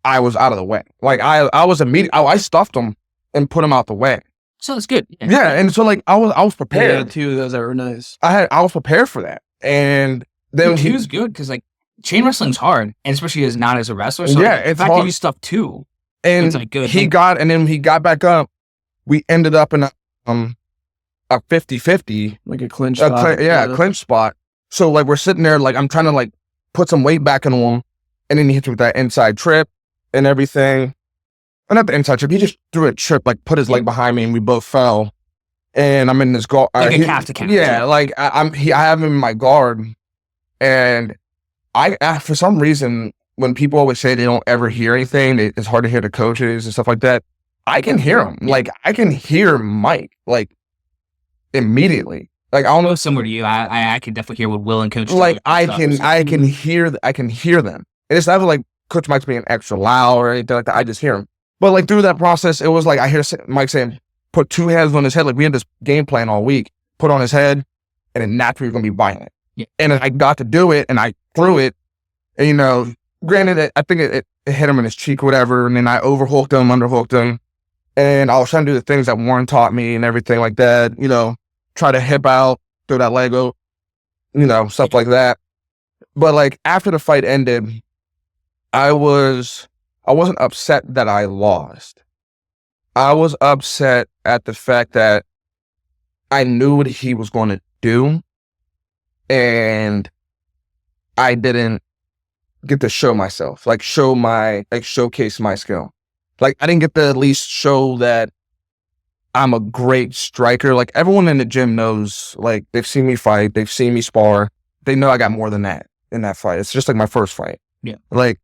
I was out of the way. Like, I was I stuffed him and put him out the way. So it's good. Yeah, and so like I was prepared. Yeah, two of those that were nice. I was prepared for that, and then he was good because like chain wrestling's hard, and especially as not as a wrestler. So yeah, like, it's the fact hard. that you stuff too, and it's like good. And then he got back up. We ended up in a 50-50, like a clinch spot. A clinch spot. So like we're sitting there, like I'm trying to like put some weight back into him, and then he hits me with that inside trip and everything. Well, not the inside trip. He just threw a trip, like put his leg behind me, and we both fell. And I'm in this guard, like a calf to calf. Yeah, like I have him in my guard, and I for some reason when people always say they don't ever hear anything, it's hard to hear the coaches and stuff like that. I can hear him. Like I can hear Mike like immediately. Like I don't know. Similar to you, I can definitely hear what Will and Coach. Like I can hear them. And it's never like Coach Mike's being extra loud or anything like that. I just hear him. But like through that process, it was like I hear Mike saying, "Put two hands on his head." Like we had this game plan all week. Put on his head, and then naturally you're gonna be violent. Yeah. And I got to do it, and I threw it. And granted, I think it hit him in his cheek or whatever. And then I overhooked him, underhooked him, and I was trying to do the things that Warren taught me and everything like that. Try to hip out, throw that leg out, stuff like that. But like after the fight ended, I wasn't upset that I lost. I was upset at the fact that I knew what he was going to do, and I didn't get to show myself, showcase my skill. Like I didn't get to at least show that I'm a great striker. Like everyone in the gym knows, like they've seen me fight, they've seen me spar. They know I got more than that in that fight. It's just like my first fight. Yeah. Like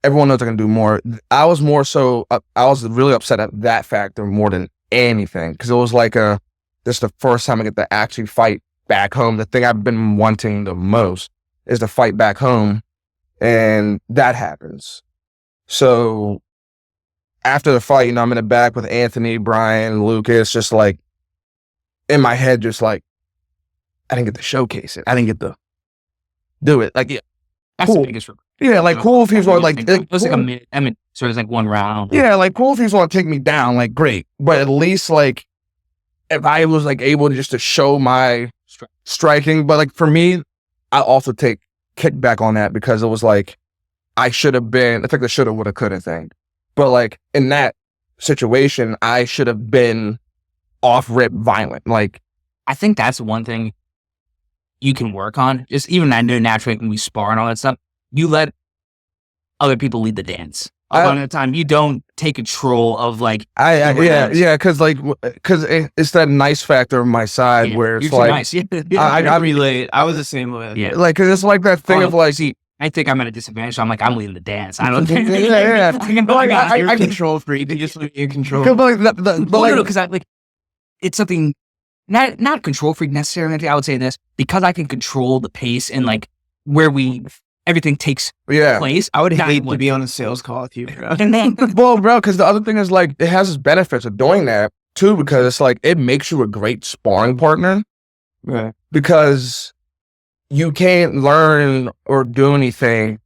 everyone knows I can do more. I was more so, I was really upset at that factor more than anything. Because it was like this is the first time I get to actually fight back home. The thing I've been wanting the most is to fight back home. And that happens. So after the fight, I'm in the back with Anthony, Brian, Lucas, just like in my head, just like, I didn't get to showcase it. I didn't get to do it. Like, yeah. That's cool. the biggest regret. Yeah, like cool if he's going like it was like a minute. I mean, so it was like one round. Yeah, like cool if he's going to take me down, like great. But at least like if I was like able to just to show my striking. But like for me, I also take kickback on that because it was like I should have been. It's like the shoulda, woulda, coulda thing. But like in that situation, I should have been off rip violent. Like I think that's one thing you can work on. Just even I know naturally when we spar and all that stuff, you let other people lead the dance lot of the time you don't take control of like. Because it's that nice factor of my side where it's like nice. I relate. I was the same way. Yeah, like because it's like that thing of like. See, I think I'm at a disadvantage. So I'm like, I'm leading the dance. I don't think. I control freak. You just leave you control. Because I like it's something not control freak necessarily. I would say this because I can control the pace and like where everything takes place. I would hate to be on a sales call with you, bro. Well, bro, because the other thing is like it has its benefits of doing that too, because it's like it makes you a great sparring partner. Right. Because you can't learn or do anything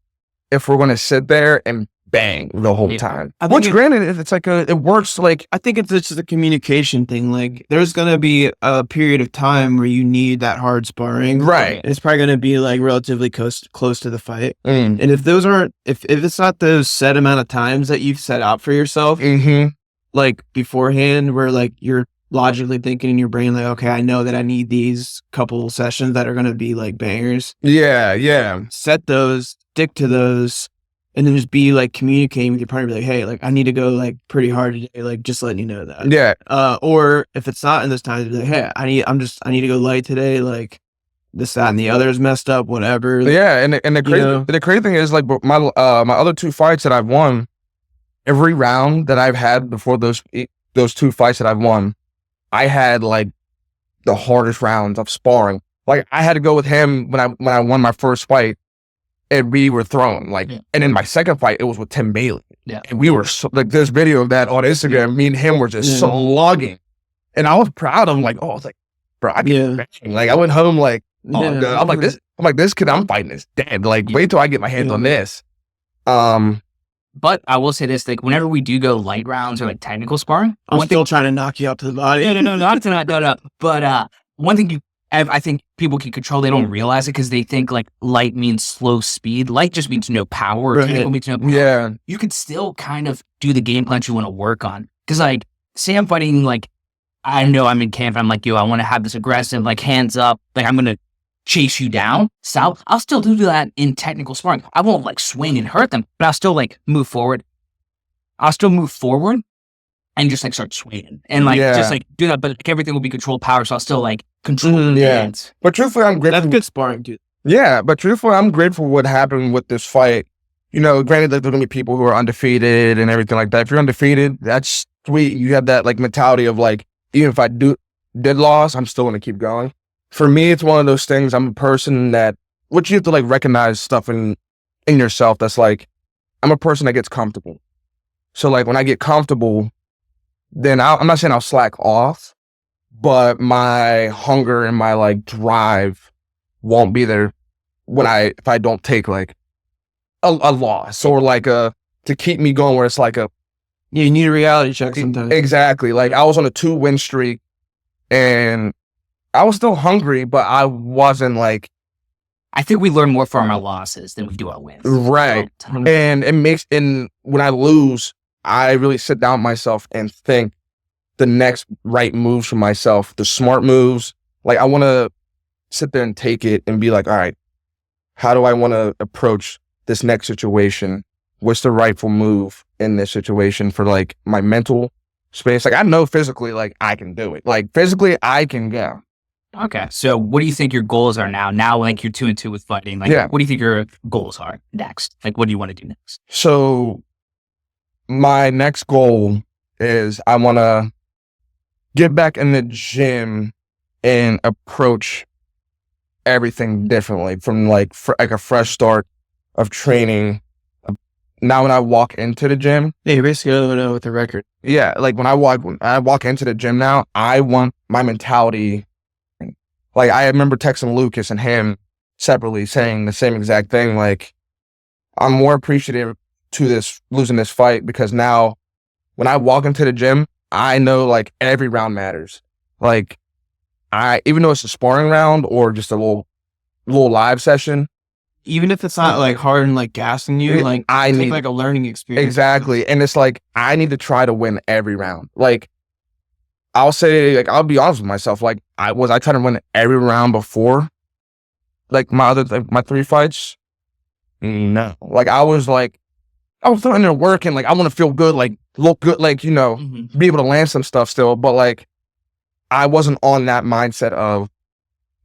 if we're going to sit there and bang the whole time. Which, granted, it's like it works. Like I think it's just a communication thing. Like there's gonna be a period of time where you need that hard sparring, right? It's probably gonna be like relatively close to the fight. And if those aren't, if it's not those set amount of times that you've set out for yourself, like beforehand, where like you're logically thinking in your brain, like, okay, I know that I need these couple sessions that are gonna be like bangers. Yeah. Set those, stick to those. And then just be like communicating with your partner, be like, hey, like I need to go like pretty hard today, like just letting you know that. Yeah. Or if it's not in those times, be like, hey, I need to go light today, like this, that, and the other is messed up, whatever. Yeah, and the crazy thing is like my other 2 fights that I've won, every round that I've had before those 2 fights that I've won, I had like the hardest rounds of sparring. Like I had to go with him when I won my first fight. And we were throwing and in my second fight, it was with Tim Bailey. Yeah. And we were like, there's video of that on Instagram. Me and him were just slugging. And I was proud of him. Like, oh, I was like, bro, I can bang. Like, I went home like, I'm like, this kid I'm fighting is dead. Like, wait till I get my hands on this. But I will say this, like, whenever we do go light rounds or like technical sparring, I'm still trying to knock you out to the body. No. But one thing I think people can control, they don't realize it because they think like light means slow speed. Light just means no power. Or technical means no power. Yeah. You can still kind of do the game plan you want to work on. Because like, say I'm fighting, like, I know I'm in camp and I'm like, yo, I want to have this aggressive, like hands up, like I'm going to chase you down. So I'll still do that in technical sparring. I won't like swing and hurt them, but I'll still like move forward. I'll still move forward and just like start swinging and like just like do that. But like, everything will be controlled power. So I'll still like control the dance. But truthfully, I'm grateful. That's good sparring, dude. Yeah, but truthfully, I'm grateful for what happened with this fight. You know, granted, there's gonna be people who are undefeated and everything like that. If you're undefeated, that's sweet. You have that like mentality of like, even if I did lose, I'm still gonna keep going. For me, it's one of those things. I'm a person that, which you have to like recognize stuff in yourself. That's like, I'm a person that gets comfortable. So like when I get comfortable, then I'm not saying I'll slack off, but my hunger and my like drive won't be there if I don't take like a loss or like to keep me going, where it's like you need a reality check sometimes. Exactly. Like I was on a 2-win streak and I was still hungry, but I wasn't like. I think we learn more from our losses than we do our wins. Right. And when I lose, I really sit down with myself and think the next right moves for myself, the smart moves. Like I want to sit there and take it and be like, all right, how do I want to approach this next situation? What's the rightful move in this situation for like my mental space? Like I know physically, like I can do it. Like physically I can go. Okay. So what do you think your goals are now? Now, like you're 2-2 with fighting. Like, what do you think your goals are next? Like, what do you want to do next? So my next goal is I want to get back in the gym and approach everything differently from like a fresh start of training. Now when I walk into the gym, you're basically over with the record. Yeah, like when I walk into the gym now, I want my mentality. Like I remember texting Lucas and him separately saying the same exact thing. Like I'm more appreciative to losing this fight because now when I walk into the gym, I know like every round matters. Like even though it's a sparring round or just a little live session, even if it's not like hard and like gassing you, like I need like a learning experience. Exactly. And it's like I need to try to win every round. Like I'll say, like, I'll be honest with myself. Like, I trying to win every round before, like my 3 fights? No. Like, I was like, I was in there working, like, I want to feel good, like, look good, like, you know, be able to land some stuff still. But, like, I wasn't on that mindset of,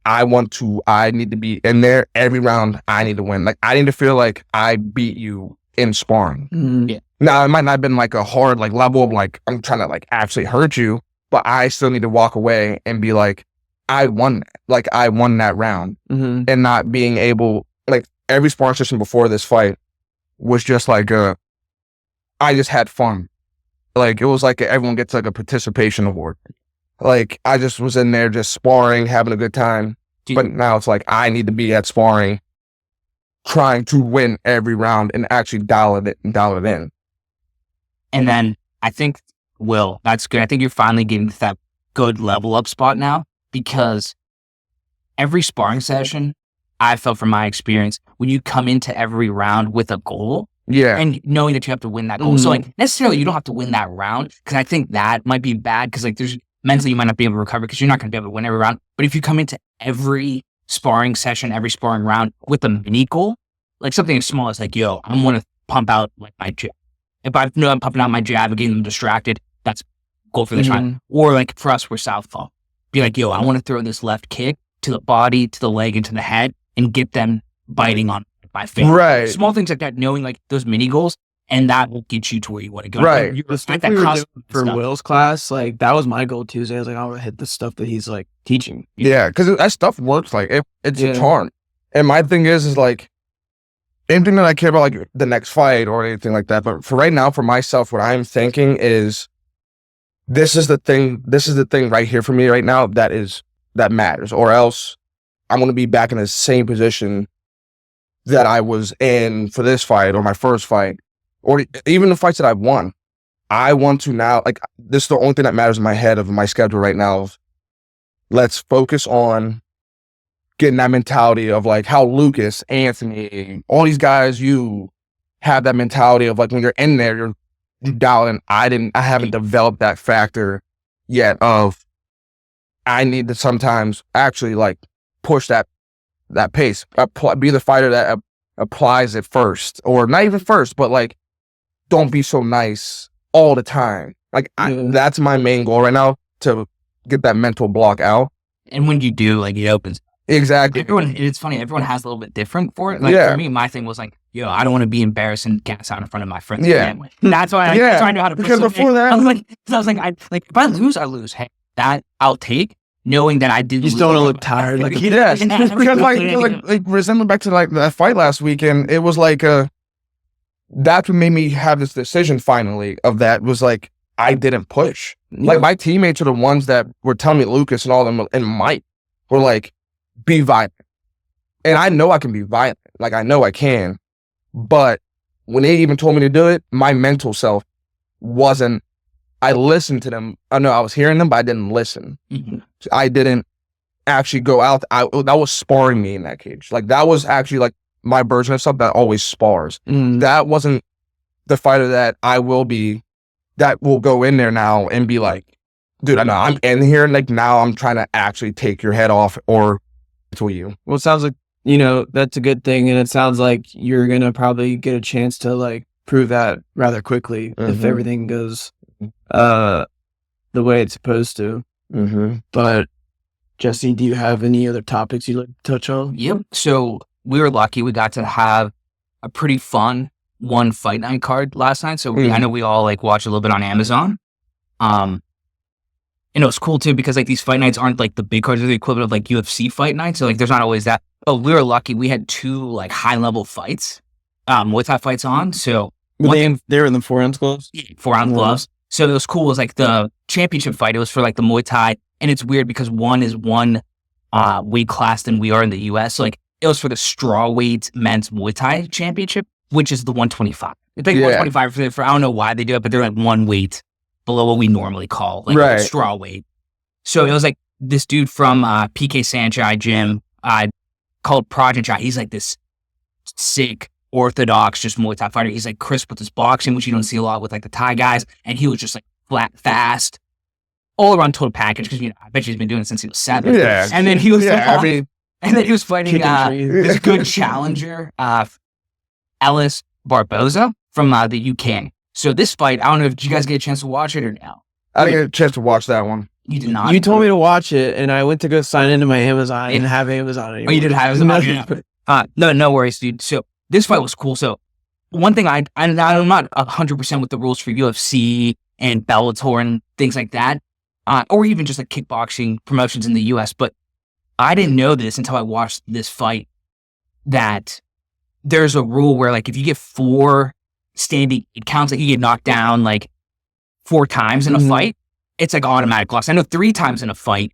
I need to be in there every round. I need to win. Like, I need to feel like I beat you in sparring. Yeah. Now, it might not have been like a hard, like, level of like, I'm trying to like actually hurt you, but I still need to walk away and be like, I won that. Like, I won that round. And not being able, like, every sparring session before this fight was just like, I just had fun. Like, it was like everyone gets like a participation award. Like, I just was in there just sparring, having a good time. But now it's like, I need to be at sparring, trying to win every round and actually dial it in. And then I think, Will, that's good. I think you're finally getting to that good level up spot now, because every sparring session, I felt from my experience, when you come into every round with a goal, and knowing that you have to win that goal. So like, necessarily you don't have to win that round, because I think that might be bad, because like there's mentally you might not be able to recover because you're not going to be able to win every round. But if you come into every sparring session, every sparring round with a mini goal, like something as small as like, yo, I'm going to pump out like my jab. If I know I'm pumping out my jab and getting them distracted, that's goal for this round. Or like for us, we're southpaw. Be like, yo, I want to throw this left kick to the body, to the leg, and to the head, and get them biting on my face. Right. Small things like that, knowing like those mini goals, and that will get you to where you want to go. Right. The stuff we were doing for Will's class, like that was my goal Tuesday. I was like, I want to hit the stuff that he's like teaching. Yeah, because that stuff works. Like it's a charm. And my thing is like, anything that I care about, like the next fight or anything like that. But for right now, for myself, what I'm thinking is, this is the thing right here for me right now that matters, or else I'm going to be back in the same position that I was in for this fight or my first fight, or even the fights that I've won. I want to now, like, this is the only thing that matters in my head of my schedule right now. Let's focus on getting that mentality of like how Lucas, Anthony, all these guys, you have that mentality of like when you're in there, you're dialing. I haven't developed that factor yet of, I need to sometimes actually like push that pace, be the fighter that applies it first, or not even first, but like, don't be so nice all the time. Like that's my main goal right now, to get that mental block out. And when you do, like, it opens. Exactly. It's funny. Everyone has a little bit different for it. Like for me, my thing was like, yo, I don't want to be embarrassed and gas out in front of my friends. Yeah. That's why I know how to. Because before that, I was like, if I lose, I lose. Hey, that I'll take, knowing that I did. You still don't look tired. Like yes, because like resembling back to like that fight last weekend, it was like that's what made me have this decision finally. Of that was like, I didn't push. Like my teammates are the ones that were telling me, Lucas and all them and Mike were like, be violent. And I know I can be violent. Like I know I can. But when they even told me to do it, my mental self wasn't. I listened to them. I know I was hearing them, but I didn't listen. I didn't actually go out. That was sparring me in that cage. Like that was actually like my version of stuff that always spars. That wasn't the fighter that I will be, that will go in there now and be like, dude, I know I'm in here. Like now I'm trying to actually take your head off or to you. Well, it sounds like, you know, that's a good thing. And it sounds like you're going to probably get a chance to like prove that rather quickly if everything goes the way it's supposed to. But Jesse, do you have any other topics you'd like to touch on? Yep. So we were lucky. We got to have a pretty fun one fight night card last night. So I know we all like watched a little bit on Amazon. And it was cool too, because like these fight nights aren't like the big cards, are the equivalent of like UFC fight nights. So like there's not always that. But we were lucky. We had 2 like high level fights, Muay Thai fights on. So they were in the 4-ounce gloves? 4-ounce gloves. So it was cool. It was like the championship fight. It was for like the Muay Thai. And it's weird because one is one weight class than we are in the US. So like it was for the strawweight men's Muay Thai championship, which is the 125. It's like 125 for I don't know why they do it, but they're like one weight below what we normally call like straw weight. So it was like this dude from PK Sanchai gym called Project Chai. He's like this sick, orthodox, just Muay Thai fighter. He's like crisp with his boxing, which you don't see a lot with like the Thai guys. And he was just like flat, fast, all around total package. Because, you know, I bet he's been doing it since he was 7. Yeah. And then he was and then he was fighting this good challenger, Ellis Barboza. from the UK. So this fight, I don't know if did you guys get a chance to watch it or no? I didn't get a chance to watch that one. You did not. You told me to watch it, and I went to go sign into my Amazon. I didn't have Amazon anymore. Oh, you didn't have Amazon? No worries, dude. So this fight was cool. So one thing I'm not 100% with the rules for UFC and Bellator and things like that, or even just like kickboxing promotions in the US, but I didn't know this until I watched this fight, that there's a rule where like if you get 4 standing, it counts like you get knocked down like 4 times in a fight, it's like automatic loss. I know 3 times in a fight,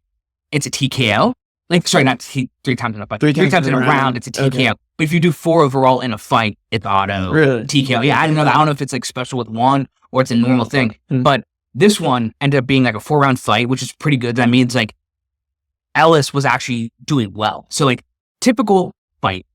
it's a TKO. Like, sorry, not 3 times in a fight. 3 times in a round, it's a TKO. Okay. But if you do 4 overall in a fight, it's auto TKO. Yeah, I didn't know that. I don't know if it's like special with one or it's a normal thing. But this one ended up being like a 4-round fight, which is pretty good. That means like Ellis was actually doing well. So like typical fight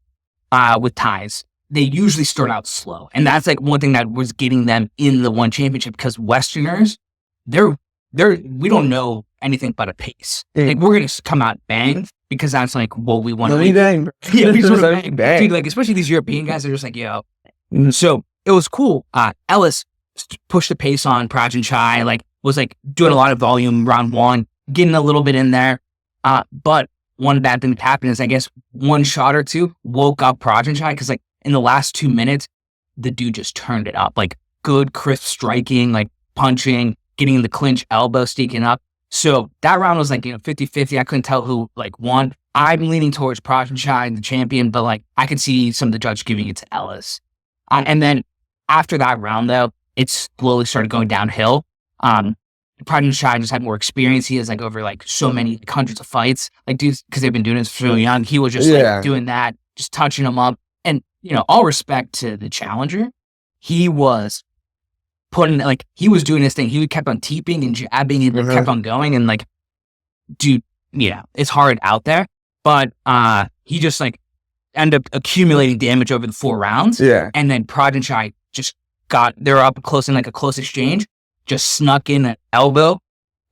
with ties, they usually start out slow. And that's like one thing that was getting them in the one championship, because Westerners, we don't know anything but a pace. Like we're going to come out bang because that's like what we want to do. Bang. Yeah, we just want to bang. Dude, like especially these European guys are just like, yo. So it was cool. Ellis pushed the pace on Prajanchai, like was like doing a lot of volume round 1, getting a little bit in there. But one bad thing that happened is I guess 1 shot or 2 woke up Prajanchai, because like in the last 2 minutes, the dude just turned it up. Like good, crisp striking, like punching, getting in the clinch, elbow sneaking up. So that round was like, 50-50. I couldn't tell who like won. I'm leaning towards Prajanchai, the champion, but like I could see some of the judges giving it to Ellis. And then after that round though, it slowly started going downhill. Prajanchai just had more experience. He has like over like so many like, hundreds of fights, like dudes, because they've been doing this for so young. He was just like doing that, just touching them up. And all respect to the challenger, he was he was doing his thing. He kept on teeping and jabbing and kept on going. And like, dude, it's hard out there. But he just like ended up accumulating damage over the 4 rounds. Yeah. And then Prajanchai just they were up close in like a close exchange, just snuck in an elbow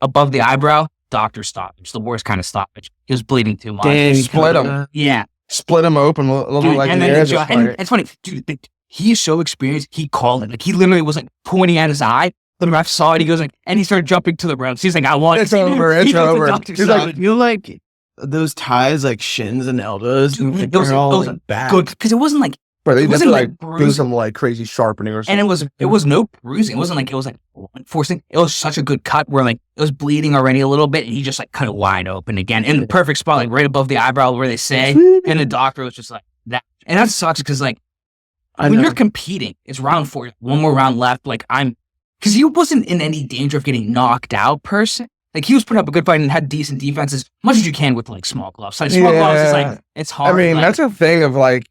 above the eyebrow. Doctor stoppage, the worst kind of stoppage. He was bleeding too much. Damn, split him. Yeah. Split him open, looking like and it's funny, dude. He's so experienced. He called it. Like he literally was like pointing at his eye. The ref saw it. He goes like, and he started jumping to the ground. So he's like, I want it's over. It's over. He's like, I feel like those ties, like shins and elbows, dude, they're all like bad. Good, because it wasn't like. Bro, they wasn't like do some like crazy sharpening or something. And it was no bruising. It wasn't like it was like forcing. It was such a good cut where like it was bleeding already a little bit, and he just like cut it wide open again in the perfect spot, like right above the eyebrow where they say. And the doctor was just like that, and that sucks because like when you're competing, it's round 4, 1 more round left. Like because he wasn't in any danger of getting knocked out per se. Like he was putting up a good fight and had decent defense as much as you can with like small gloves. Like small gloves is like it's hard. I mean, that's a thing of like.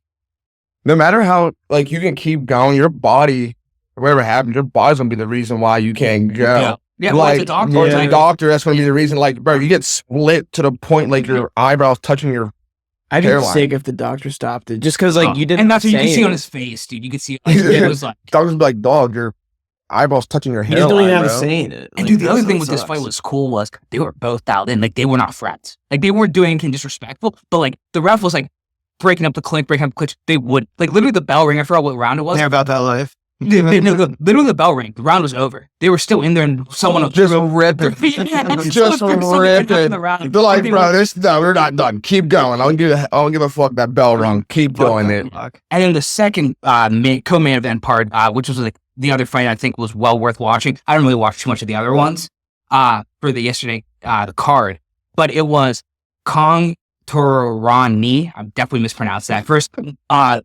No matter how, like, you can keep going, your body, whatever happens, your body's going to be the reason why you can't go. Yeah, like, the doctor, that's going to be the reason. Like, bro, you get split to the point, like, your eyebrows touching your I'd be sick if the doctor stopped it. Just because, like, you didn't and that's what you can see on his face, dude. You can see, like, it was like... Doctor's like, dog, your eyeballs touching your hair. You just don't even have a saying it. And, dude, the other thing with this fight was cool was they were both dialed in. Like, they were not friends. Like, they weren't doing anything disrespectful, but, like, the ref was, like, breaking up the clinch, they would. Like, literally the bell ring, I forgot what round it was. They're about that life. Literally the bell ring, the round was over. They were still in there and someone else just ripped it. Just ripped it. They're like, bro, we're not done. Keep going. I don't give a fuck that bell rung. Keep going it. And then the second co-main event part, which was like the other fight I think was well worth watching. I don't really watch too much of the other ones for the yesterday the card. But it was Kong Torani, I'm definitely mispronounced that. First,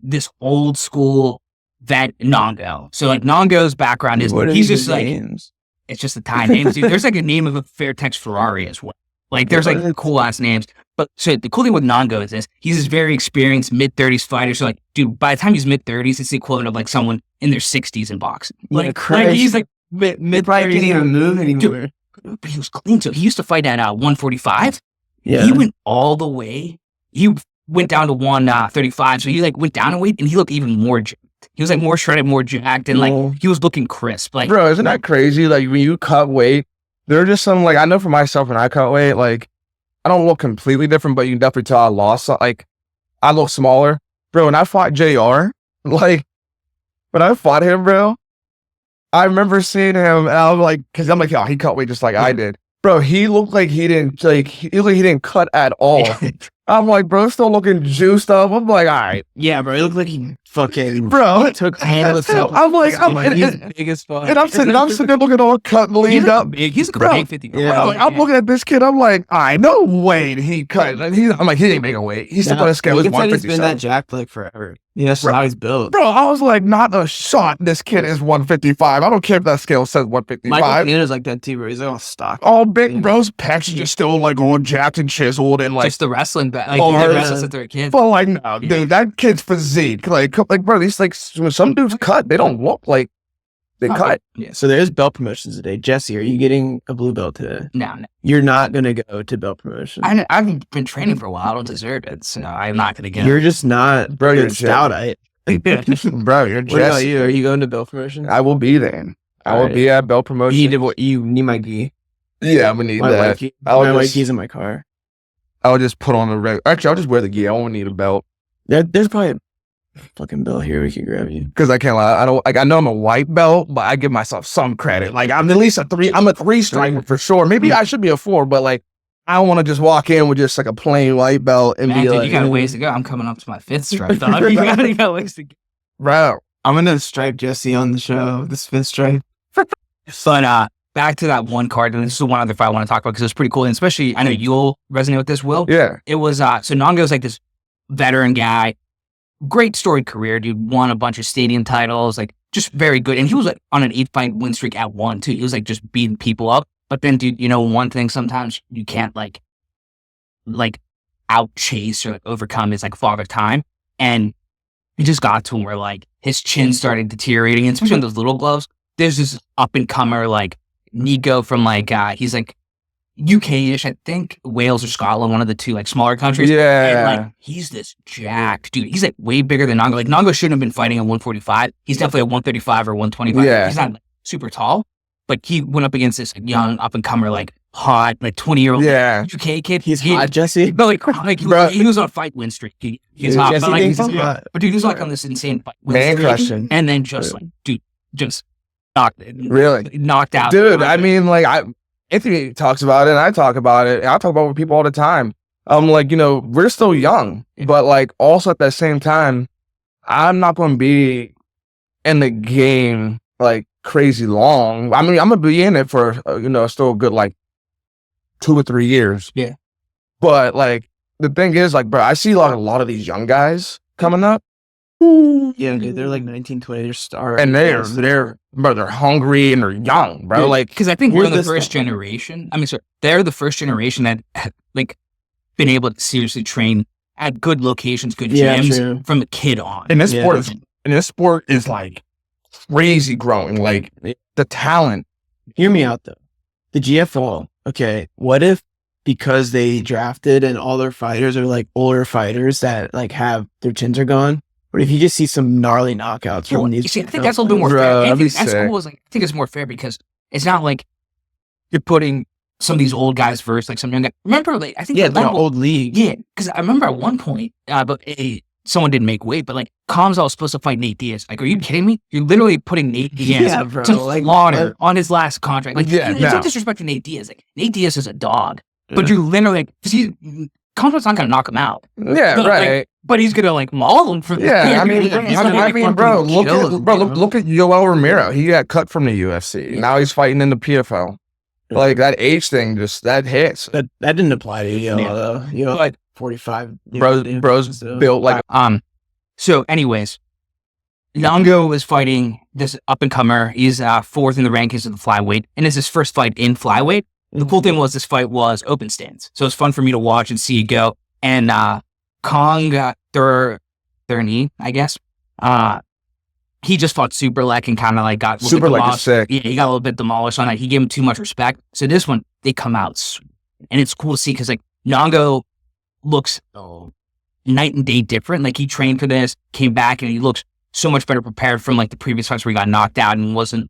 this old school vet Nongo. So like Nongo's background is he's just like names? It's just the Thai names. Dude. There's like a name of a Fairtex Ferrari as well. Like there's like cool ass names. But so the cool thing with Nongo is this: he's this very experienced mid-30s fighter. So like, dude, by the time he's mid-30s, it's the equivalent of like someone in their 60s in boxing. Like he's like mid. Probably can't even move anymore. Dude, but he was clean. So he used to fight at 145. Yeah. He went all the way. He went down to 135. So he like went down a weight and he looked even more jacked. He was like more shredded, more jacked, and like he was looking crisp. Like, bro, isn't that crazy? Like when you cut weight, there are just some like I know for myself when I cut weight, like I don't look completely different, but you can definitely tell I lost. Like I look smaller, bro. When I fought JR, like when I fought him, bro, I remember seeing him, and I was like, because I'm like, oh, he cut weight just like I did. Bro, he looked like he didn't cut at all. I'm like, bro, still looking juiced up. I'm like, all right. Yeah, bro. He looked like he fucking bro took hand with I'm like, he's big as fuck. And I'm sitting there looking all cut and leaned up. He's a bro, big 50. Yeah, bro, like, I'm looking at this kid. I'm like, all right, no way did he cut. And I'm like, he didn't make a weight. He's still on a scale. He's been that jacked like forever. Yeah, that's how he's built. Bro, I was like, not a shot. This kid is 155. I don't care if that scale says 155. Michael Peter's like that too, bro. He's all stock. All big, bro's pecs just still like all jacked and chiseled and like just the wrestling back. Like the wrestlers that they're kids. But like, no, dude, that kid's physique. Like, bro, these like when some dudes cut, they don't look like they cut. Yeah. So there's belt promotions today. Jesse, are you getting a blue belt today? No. You're not gonna go to belt promotion. I've been training for a while. I don't deserve it, so I'm not gonna get. You're just not, bro. You're Stout-ite. Bro, you're Jesse. What about you? Are you going to belt promotion? I will be there. I will be at belt promotion. You need my gi. Yeah, I'm gonna need that. My white gi's in my car. I'll just put on Actually, I'll just wear the gi. I won't need a belt. There's probably a fucking belt here we can grab you. Because I can't lie. I don't like. I know I'm a white belt, but I give myself some credit. Like I'm at least a 3. I'm a 3 striker for sure. Maybe I should be a 4, but like I don't want to just walk in with just like a plain white belt and be like, you got ways to go. I'm coming up to my 5th stripe, dog. you got ways to go. Bro, I'm gonna stripe Jesse on the show. This 5th stripe. But back to that one card, and this is the one other fight I want to talk about because it was pretty cool, and especially I know you'll resonate with this, Will. Yeah. It was so Nongo's like this veteran guy, great storied career, dude. Won a bunch of stadium titles, like just very good, and he was like on an 8-fight win streak at 1 too. He was like just beating people up. But then, dude, you know one thing sometimes you can't like out chase or like overcome is like Father Time, and he just got to him where like his chin started deteriorating, and especially on those little gloves. There's this up and comer like Nico from like he's like UK-ish, I think, Wales or Scotland, one of the two like smaller countries. Yeah, and like he's this jacked dude. He's like way bigger than Nongo. Like Nongo shouldn't have been fighting at 145. He's definitely at 135 or 125. Yeah, he's not like, super tall, but he went up against this like, young up and comer like hot like 20-year-old UK kid. He's hot, Jesse. No, like he was on a fight win streak. He's hot, Jesse but like he's hot. but dude, he was like on this insane fight win man streak, crushing, and then just like dude, just knocked out. Dude, I mean, like Anthony talks about it, and I talk about it, and I talk about it with people all the time. I'm like, you know, we're still young, but like also at the same time, I'm not going to be in the game like crazy long. I mean, I'm gonna be in it for still a good like 2 or 3 years. Yeah, but like the thing is, like, bro, I see a lot of these young guys coming up. Yeah, dude, they're like 19, 20. They're stars, and they're hungry and they're young, bro. Dude, like, because I think we're the first generation. I mean, sorry, they're the first generation that had, like been able to seriously train at good locations, good gyms from a kid on. And this sport is like crazy growing. Like the talent. Hear me out though. The GFL. Okay, what if because they drafted and all their fighters are like older fighters that like have their chins are gone? What if you just see some gnarly knockouts from these? You see, I think that's a little bit more fair. I think it's more fair because it's not like you're putting some of these old guys versus like some young guy. Remember, like I think the old league. Yeah, because I remember at one point, but someone didn't make weight, but like Kamzal was supposed to fight Nate Diaz. Like, are you kidding me? You're literally putting Nate Diaz to slaughter on his last contract. Like, it's no disrespect to Nate Diaz. Like, Nate Diaz is a dog, but you're literally like, Kamzal's not gonna knock him out. Yeah, but, right. Like, but he's gonna like maul him for this. Yeah, bro, look at Yoel Romero. He got cut from the UFC. Yeah. Now he's fighting in the PFL. Like that age thing, just that hits. That didn't apply to Yoel though. Yoel, like 45. Bro's built like. So, anyways, Nongo was fighting this up and comer. He's 4th in the rankings of the flyweight, and it's his first fight in flyweight. The cool thing was this fight was open stance, so it's fun for me to watch and see it go. And Kong Thurney, I guess. He just fought Superlek and kind of like got Superlek is sick. Yeah, he got a little bit demolished on that. He gave him too much respect. So this one, they come out, and it's cool to see because like Nongo looks night and day different. Like he trained for this, came back, and he looks so much better prepared from like the previous fights where he got knocked out and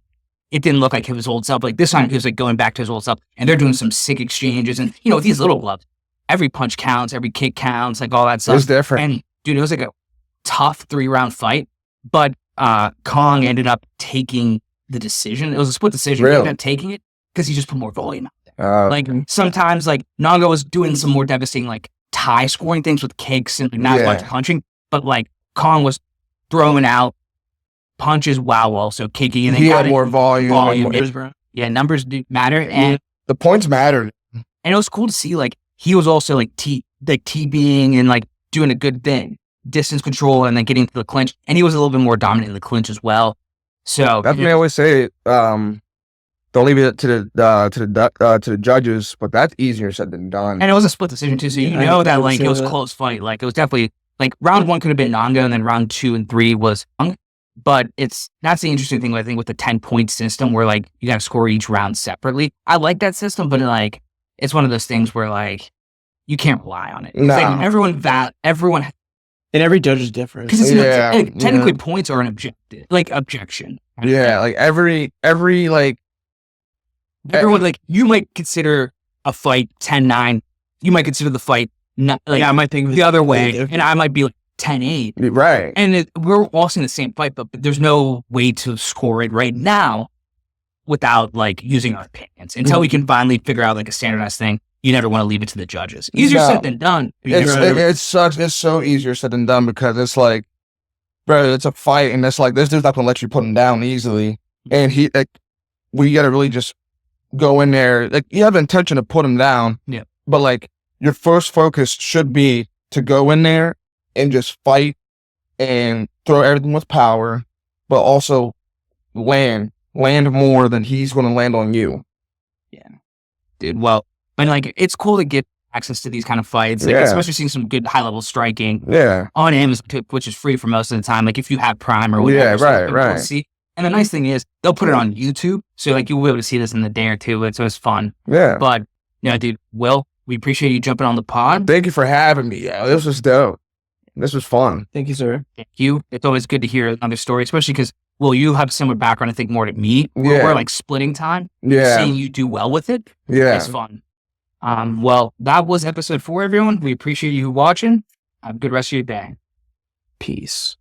it didn't look like his old self. Like this time he was like going back to his old self, and they're doing some sick exchanges. And with these little gloves, every punch counts, every kick counts, like all that stuff. It's different. And dude, it was like a tough 3-round fight, but Kong ended up taking the decision. It was a split decision. Really? He ended up taking it because he just put more volume out there. Like sometimes like Nongo was doing some more devastating like tie scoring things with kicks and like, not as much punching, but like Kong was throwing out punches while also kicking, and he had more volume. Numbers, bro. Yeah, numbers do matter, and the points mattered. And it was cool to see like he was also like TBing and like doing a good thing, distance control, and then getting to the clinch, and he was a little bit more dominant in the clinch as well. So that's what I always say. Don't leave it to the judges, but that's easier said than done. And it was a split decision too, so you know that like it was a close fight. Like it was definitely like round 1 could have been Nongo, and then round 2 and 3 was Kong. But that's the interesting thing, I think, with the 10-point system where like you got to score each round separately. I like that system, but like it's one of those things where like you can't rely on it. No. Like, everyone, and every judge is different. because technically points are an objection. Yeah, like every like everyone like you might consider a fight 10-9. You might consider the fight not like I might think the other way, and I might be like 10-8. Right. And we're all seeing the same fight, but there's no way to score it right now without like using our opinions. Until we can finally figure out like a standardized thing, you never want to leave it to the judges. Easier said than done. It sucks. It's so easier said than done because it's like, bro, it's a fight, and it's like this dude's not gonna let you put him down easily. And he like, we gotta really just go in there. Like you have the intention to put him down, yeah. But like your first focus should be to go in there and just fight and throw everything with power, but also land more than he's going to land on you. Yeah, dude. Well, and like it's cool to get access to these kind of fights, like especially seeing some good high level striking. Yeah, on Amazon, which is free for most of the time. Like if you have Prime or whatever. Yeah, right. See. And the nice thing is they'll put it on YouTube, so like you'll be able to see this in a day or two. So it's fun. Yeah. But yeah, dude, Will, we appreciate you jumping on the pod. Thank you for having me. Yeah, this was dope. This was fun. Thank you, sir. Thank you. It's always good to hear another story, especially because, well, you have a similar background, I think, more to me. We're like splitting time. Yeah. Seeing you do well with it. Yeah. It's fun. Well, that was episode 4, everyone. We appreciate you watching. Have a good rest of your day. Peace.